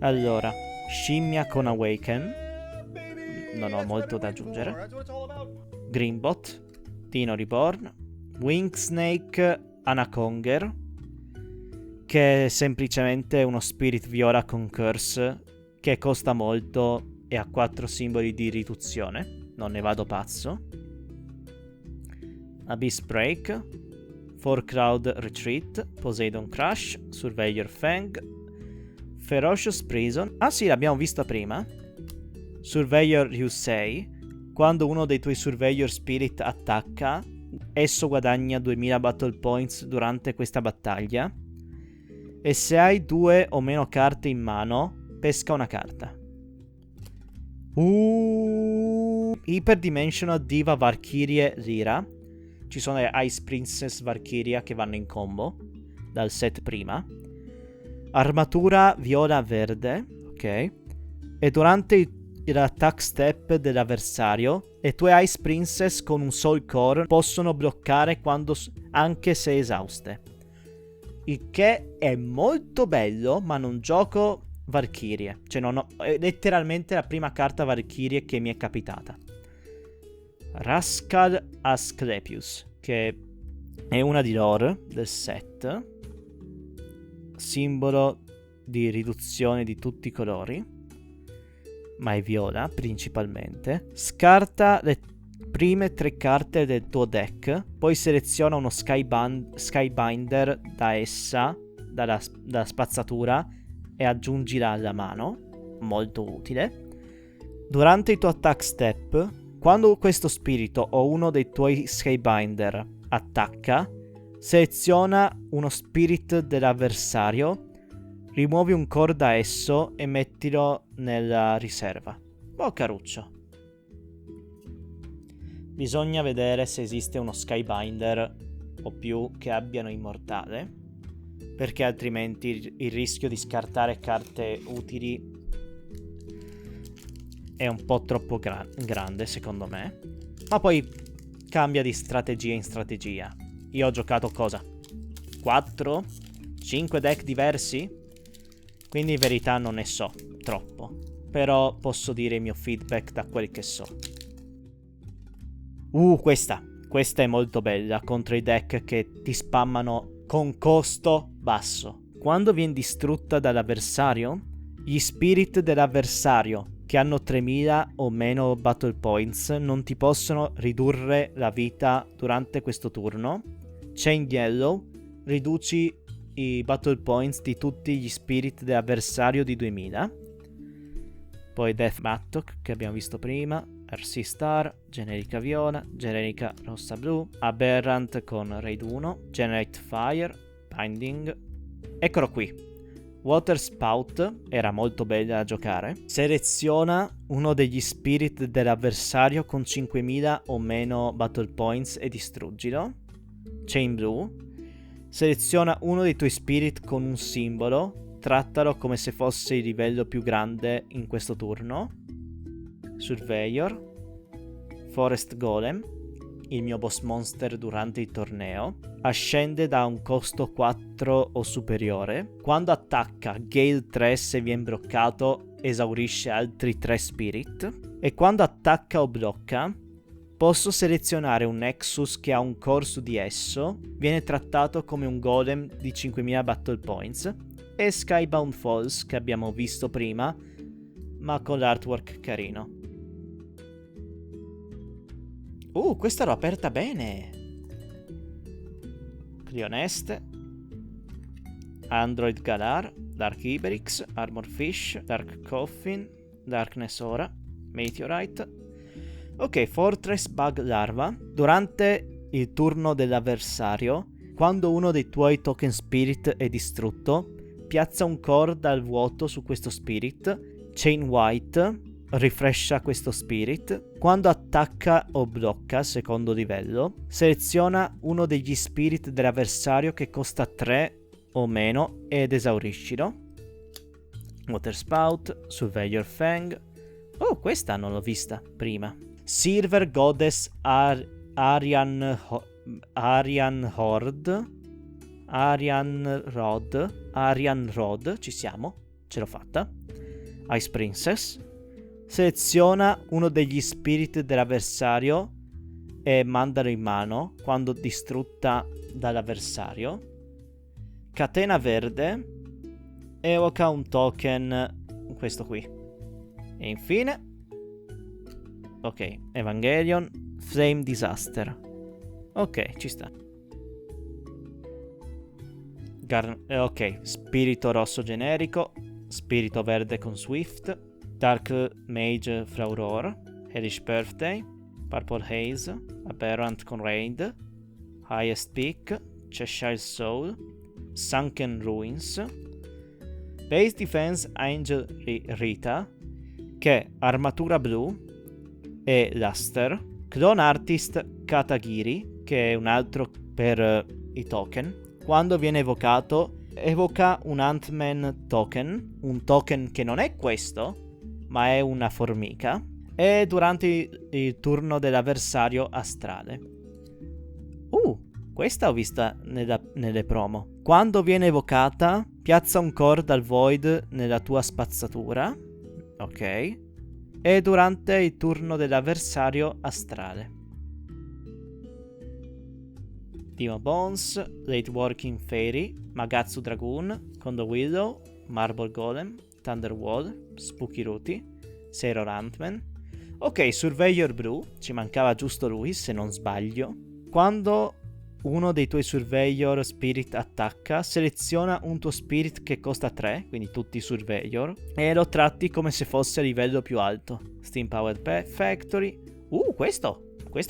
allora scimmia con Awaken, non ho molto da aggiungere. Greenbot, Dino Reborn, Wingsnake Anaconger, che è semplicemente uno spirit viola con curse che costa molto e ha 4 simboli di riduzione, non ne vado pazzo. Abyss Break, For Crowd Retreat, Poseidon Crush, Surveyor Fang, Ferocious Prison. Ah sì, l'abbiamo vista prima. Surveyor Yusei. Quando uno dei tuoi Surveyor Spirit attacca, esso guadagna 2000 Battle Points durante questa battaglia. E se hai 2 o meno carte in mano, pesca una carta. Hyperdimensional Diva Valkyrie Lyra. Ci sono le Ice Princess Valkyria che vanno in combo dal set prima. Armatura viola verde, ok. E durante l'attack step dell'avversario, le tue Ice Princess con un Soul Core possono bloccare anche se esauste. Il che è molto bello, ma non gioco Valkyrie. Cioè non ho, è letteralmente la prima carta Valkyrie che mi è capitata. Rascal Asclepius, che è una di lore del set, simbolo di riduzione di tutti i colori, ma è viola principalmente. Scarta le prime 3 carte del tuo deck, poi seleziona uno Skybinder da essa, dalla spazzatura, e aggiungila alla mano, molto utile. Durante il tuo attack step, quando questo spirito o uno dei tuoi Skybinder attacca, seleziona uno spirit dell'avversario, rimuovi un core da esso e mettilo nella riserva. Oh caruccio. Bisogna vedere se esiste uno Skybinder o più che abbiano immortale, perché altrimenti il rischio di scartare carte utili è un po' troppo grande secondo me. Ma poi cambia di strategia in strategia. Io ho giocato cosa? 4? 5 deck diversi? Quindi in verità non ne so troppo, però posso dire il mio feedback da quel che so. Questa è molto bella contro i deck che ti spammano con costo basso. Quando viene distrutta dall'avversario, gli spirit dell'avversario che hanno 3000 o meno battle points non ti possono ridurre la vita durante questo turno. Chain Yellow, riduci i battle points di tutti gli spirit dell'avversario di 2000. Poi Death Mattock che abbiamo visto prima, RC Star, generica viola, generica rossa blu, Aberrant con Raid 1, Generate Fire, Binding. Eccolo qui, Water Spout era molto bella da giocare. Seleziona uno degli spirit dell'avversario con 5000 o meno battle points e distruggilo. Chain Blue. Seleziona uno dei tuoi spirit con un simbolo. Trattalo come se fosse il livello più grande in questo turno. Surveyor. Forest Golem, il mio boss monster durante il torneo, ascende da un costo 4 o superiore. Quando attacca, Gale 3 se viene bloccato, esaurisce altri 3 spirit. E quando attacca o blocca, posso selezionare un Nexus che ha un core su di esso, viene trattato come un golem di 5000 battle points, e Skybound Falls che abbiamo visto prima, ma con l'artwork carino. Questa l'ho aperta bene. Cleoneste, Android Galar, Dark Iberix, Armor Fish, Dark Coffin, Darkness Ora, Meteorite. Ok, Fortress Bug Larva. Durante il turno dell'avversario, quando uno dei tuoi token spirit è distrutto, piazza un core dal vuoto su questo spirit. Chain White rifrescia questo spirit. Quando attacca o blocca, secondo livello, seleziona uno degli spirit dell'avversario che costa 3 o meno ed esauriscilo. Water Spout, Surveyor Fang. Questa non l'ho vista prima. Silver Goddess Arian Rod, ci siamo, ce l'ho fatta. Ice Princess. Seleziona uno degli spirit dell'avversario e mandalo in mano quando distrutta dall'avversario. Catena verde. Evoca un token, questo qui. E infine, ok, Evangelion Flame Disaster. Ok, ci sta. Ok, spirito rosso generico, spirito verde con Swift, Dark Mage Frauror, Hellish Birthday, Purple Haze, Aberrant con Raid, Highest Peak, Cheshire Soul, Sunken Ruins, Base Defense Angel Rita, che è armatura blu, e Luster, Clone Artist Katagiri, che è un altro per i token. Quando viene evocato, evoca un Ant-Man token, un token che non è questo, ma è una formica, e durante il turno dell'avversario astrale. Questa ho vista nelle promo. Quando viene evocata, piazza un core dal void nella tua spazzatura, ok, e durante il turno dell'avversario astrale. Dimo Bones, Late Working Fairy, Magatsu Dragoon, Kondo Willow, Marble Golem, Thunderwall, Spooky Ruti, Sailor Ant-Man. Ok, Surveyor Blue, ci mancava giusto lui se non sbaglio. Quando uno dei tuoi Surveyor Spirit attacca, seleziona un tuo Spirit che costa 3, quindi tutti i Surveyor, e lo tratti come se fosse a livello più alto. Steam Powered Factory. Questo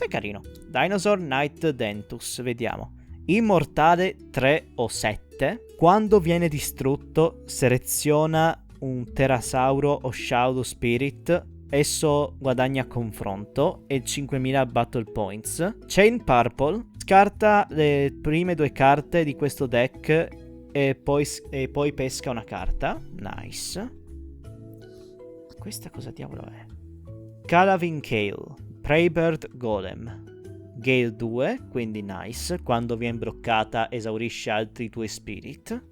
è carino. Dinosaur Knight Dentus, vediamo. Immortale 3 o 7. Quando viene distrutto, seleziona un Pterosauro o Shadow Spirit. Esso guadagna confronto e 5000 battle points. Chain Purple. Scarta le prime 2 carte di questo deck e poi pesca una carta. Nice. Questa cosa diavolo è? Calavin Kale. Preybird Golem. Gale 2, quindi nice. Quando viene bloccata esaurisce altri tuoi spirit.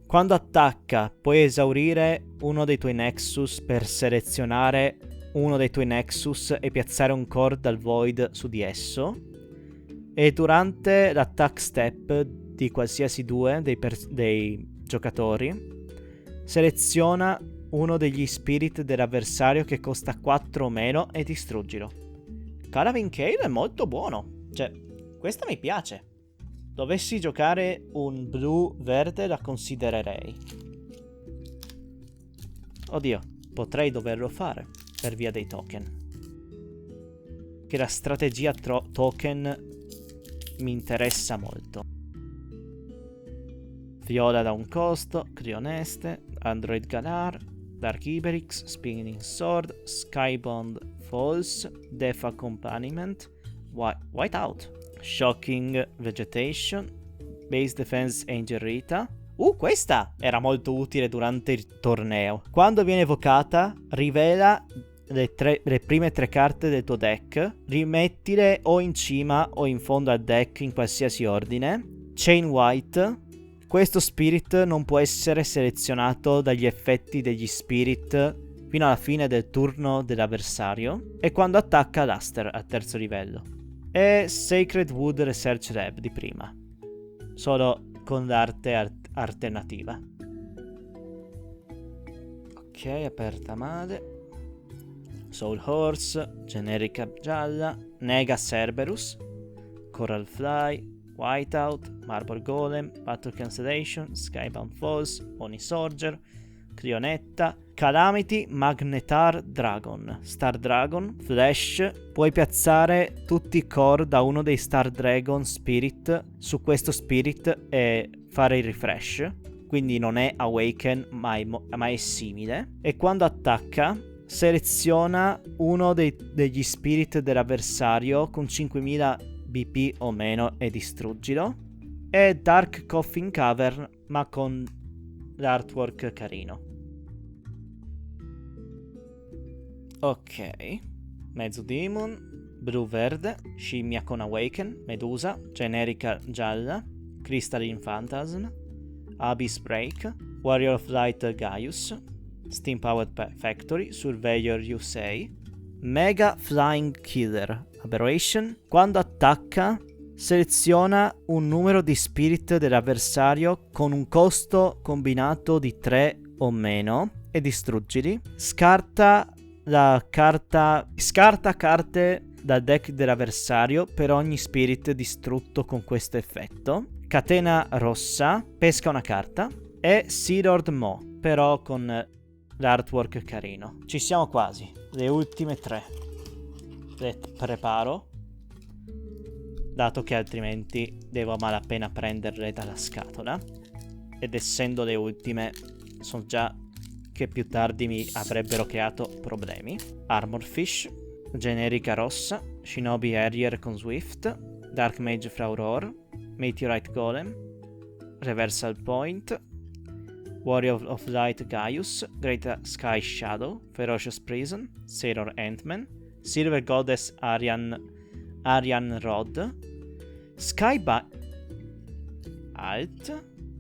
Quando attacca puoi esaurire uno dei tuoi Nexus per selezionare uno dei tuoi Nexus e piazzare un core dal void su di esso. E durante l'attack step di qualsiasi due dei giocatori, seleziona uno degli spirit dell'avversario che costa 4 o meno e distruggilo. Calavin Kale è molto buono. Cioè, questa mi piace. Dovessi giocare un blu-verde la considererei. Oddio, potrei doverlo fare per via dei token. Che la strategia token mi interessa molto. Viola da un costo, Crioneste, Android Galar, Dark Iberix, Spinning Sword, Skybond Falls, Death Accompaniment, Whiteout, Shocking Vegetation, Base Defense Angel Rita. Questa era molto utile durante il torneo. Quando viene evocata, rivela le prime 3 carte del tuo deck, rimettile o in cima o in fondo al deck in qualsiasi ordine. Chain White. Questo spirit non può essere selezionato dagli effetti degli spirit fino alla fine del turno dell'avversario, e quando attacca Luster al 3° livello. E Sacred Wood Research Lab di prima, solo con l'arte alternativa. Ok, aperta male. Soul Horse, generica gialla, Nega Cerberus, Coral Fly, Whiteout, Marble Golem, Battle Cancellation, Skybound Falls, Oni Sorger, Crionetta, Calamity, Magnetar Dragon, Star Dragon, Flash. Puoi piazzare tutti i core da uno dei Star Dragon Spirit su questo Spirit e fare il refresh. Quindi non è Awaken, ma è simile. E quando attacca, seleziona uno degli Spirit dell'avversario con 5000 BP o meno e distruggilo. E Dark Coffin Cavern, ma con l'artwork carino. Ok, Mezzo Demon, Blu Verde, Scimmia con Awaken, Medusa, generica gialla, Crystalline Phantasm, Abyss Break, Warrior of Light Gaius, Steam Powered Factory, Surveyor USA, Mega Flying Killer, Aberration. Quando attacca, seleziona un numero di spirit dell'avversario con un costo combinato di 3 o meno e distruggili. Scarta carte dal deck dell'avversario per ogni spirit distrutto con questo effetto. Catena rossa, pesca una carta. E Sealord Mo, però con l'artwork carino. Ci siamo quasi, le ultime 3 le preparo, dato che altrimenti devo a malapena prenderle dalla scatola, ed essendo le ultime so già che più tardi mi avrebbero creato problemi. Armor Fish, generica rossa, Shinobi Harrier con Swift, Dark Mage Frauror, Meteorite Golem, Reversal Point, Warrior of Light Gaius, Great Sky Shadow, Ferocious Prison, Sailor Ant-Man, Silver Goddess Arian Rod,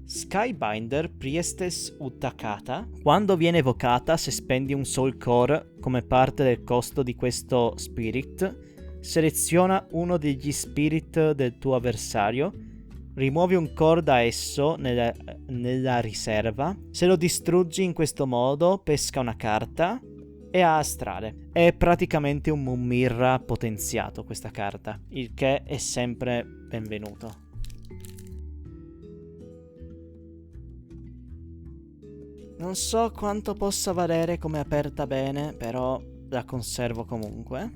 Skybinder Priestess Utakata. Quando viene evocata, se spendi un Soul Core come parte del costo di questo spirit, seleziona uno degli spirit del tuo avversario, rimuovi un core da esso nella riserva. Se lo distruggi in questo modo, pesca una carta e ha astrale. È praticamente un Mumirra potenziato questa carta, il che è sempre benvenuto. Non so quanto possa valere come aperta bene, però la conservo comunque.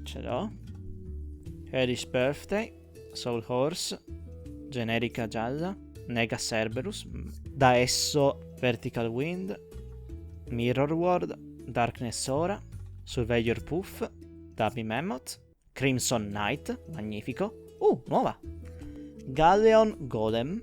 Ce l'ho. Hellish Birthday, Soul Horse, generica gialla, Nega Cerberus, da esso Vertical Wind, Mirror World, Darkness Aura, Surveyor Puff, Davi Mammoth, Crimson Knight, magnifico. Nuova! Galleon Golem.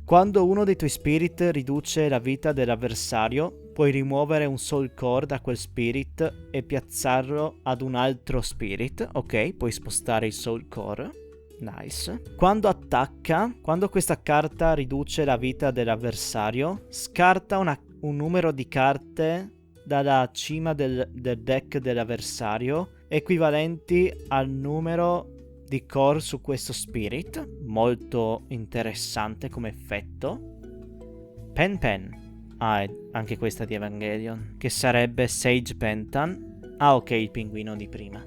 Quando uno dei tuoi spirit riduce la vita dell'avversario, puoi rimuovere un Soul Core da quel spirit e piazzarlo ad un altro spirit. Ok, puoi spostare il Soul Core. Nice. Quando attacca, quando questa carta riduce la vita dell'avversario, scarta un numero di carte dalla cima del deck dell'avversario equivalenti al numero di core su questo spirit. Molto interessante come effetto. Pen. Anche questa di Evangelion, che sarebbe Sage Pentan. Ok, il pinguino di prima.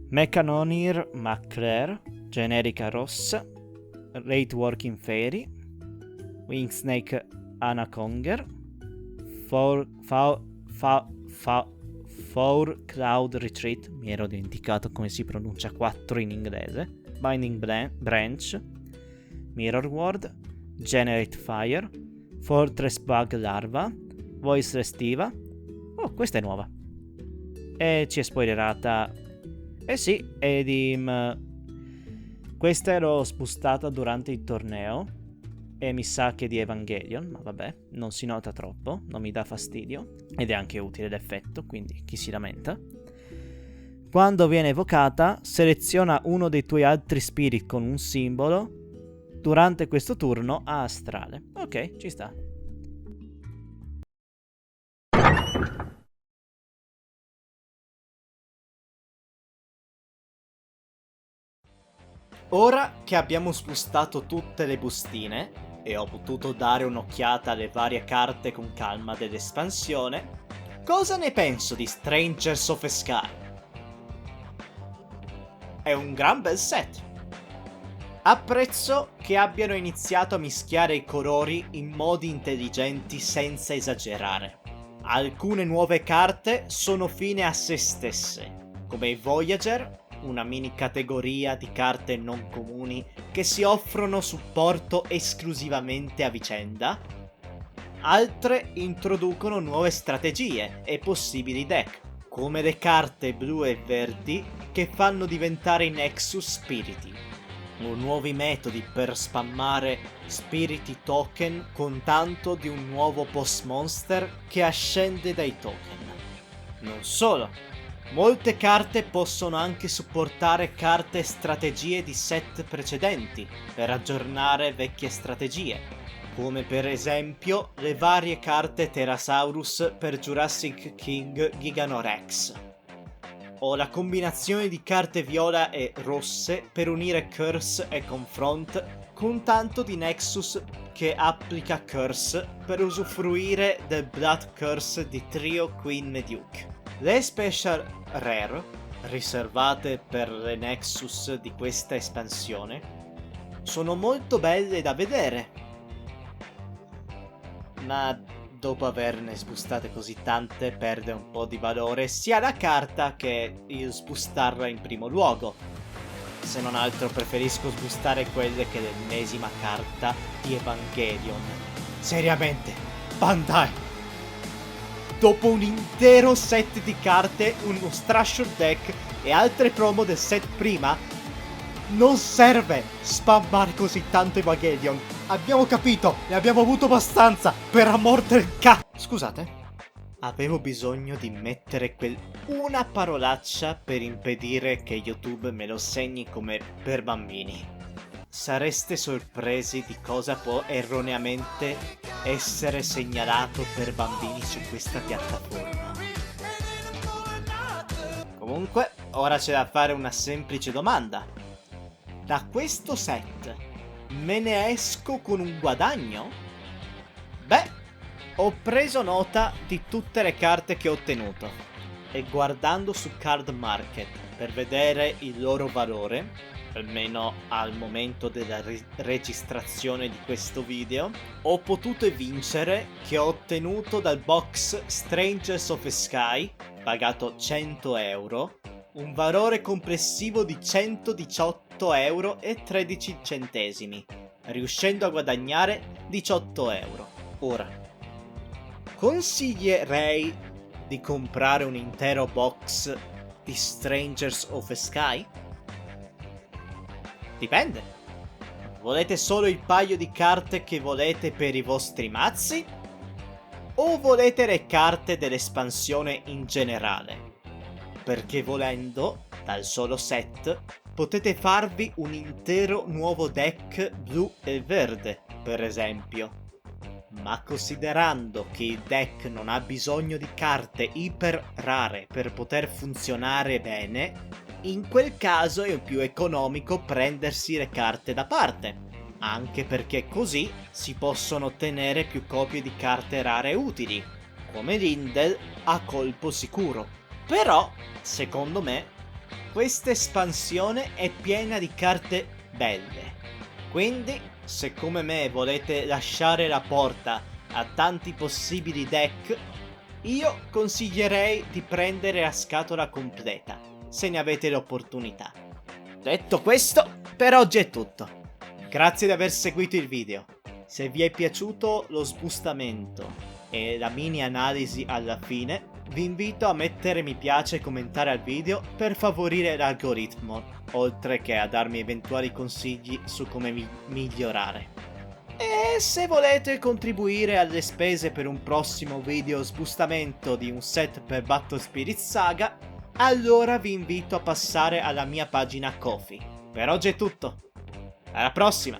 Mechanonir Maclair, generica rossa, Rate Working Fairy, Wingsnake Anaconger, Four Cloud Retreat, mi ero dimenticato come si pronuncia 4 in inglese, Binding Branch, Mirror World, Generate Fire, Fortress Bug Larva, Voiceless Diva. Oh, questa è nuova. E ci è spoilerata. Eh sì, questa l'ho spostata durante il torneo. E mi sa che di Evangelion, ma vabbè, non si nota troppo, non mi dà fastidio. Ed è anche utile l'effetto, quindi chi si lamenta. Quando viene evocata, seleziona uno dei tuoi altri spirit con un simbolo durante questo turno a astrale. Ok, ci sta. Ora che abbiamo spostato tutte le bustine e ho potuto dare un'occhiata alle varie carte con calma dell'espansione, cosa ne penso di Strangers of Sky? È un gran bel set. Apprezzo che abbiano iniziato a mischiare i colori in modi intelligenti senza esagerare. Alcune nuove carte sono fine a se stesse, come i Voyager, una mini categoria di carte non comuni che si offrono supporto esclusivamente a vicenda. Altre introducono nuove strategie e possibili deck, come le carte blu e verdi che fanno diventare i Nexus Spiriti, o nuovi metodi per spammare Spiriti Token con tanto di un nuovo post monster che ascende dai token. Non solo, molte carte possono anche supportare carte e strategie di set precedenti per aggiornare vecchie strategie, come per esempio le varie carte Pterosaurus per Jurassic King Giganorex, o la combinazione di carte viola e rosse per unire Curse e Confront con tanto di Nexus che applica Curse per usufruire del Blood Curse di Trio Queen Meduke. Le special rare, riservate per le Nexus di questa espansione, sono molto belle da vedere, ma dopo averne sbustate così tante perde un po' di valore sia la carta che il sbustarla in primo luogo. Se non altro preferisco sbustare quelle che l'ennesima carta di Evangelion. Seriamente, Bandai! Dopo un intero set di carte, uno Structure Deck e altre promo del set prima, non serve spammare così tanto Evangelion. Abbiamo capito, ne abbiamo avuto abbastanza, per amor del Scusate, avevo bisogno di mettere una parolaccia per impedire che YouTube me lo segni come per bambini. Sareste sorpresi di cosa può erroneamente essere segnalato per bambini su questa piattaforma. Comunque, ora c'è da fare una semplice domanda. Da questo set me ne esco con un guadagno? Beh, ho preso nota di tutte le carte che ho ottenuto e guardando su Card Market per vedere il loro valore, almeno al momento della registrazione di questo video, ho potuto evincere che ho ottenuto dal box Strangers of Sky, pagato 100 euro, un valore complessivo di 118 euro e 13 centesimi, riuscendo a guadagnare 18 euro. Ora, consiglierei di comprare un intero box di Strangers of Sky? Dipende. Volete solo il paio di carte che volete per i vostri mazzi? O volete le carte dell'espansione in generale? Perché volendo, dal solo set, potete farvi un intero nuovo deck blu e verde, per esempio. Ma considerando che il deck non ha bisogno di carte iper rare per poter funzionare bene, in quel caso è più economico prendersi le carte da parte, anche perché così si possono ottenere più copie di carte rare utili, come Lindel a colpo sicuro. Però, secondo me, questa espansione è piena di carte belle. Quindi, se come me volete lasciare la porta a tanti possibili deck, io consiglierei di prendere la scatola completa, se ne avete l'opportunità. Detto questo, per oggi è tutto. Grazie di aver seguito il video. Se vi è piaciuto lo sbustamento e la mini analisi alla fine, vi invito a mettere mi piace e commentare al video per favorire l'algoritmo, oltre che a darmi eventuali consigli su come migliorare. E se volete contribuire alle spese per un prossimo video sbustamento di un set per Battle Spirit Saga, allora vi invito a passare alla mia pagina Ko-fi. Per oggi è tutto. Alla prossima!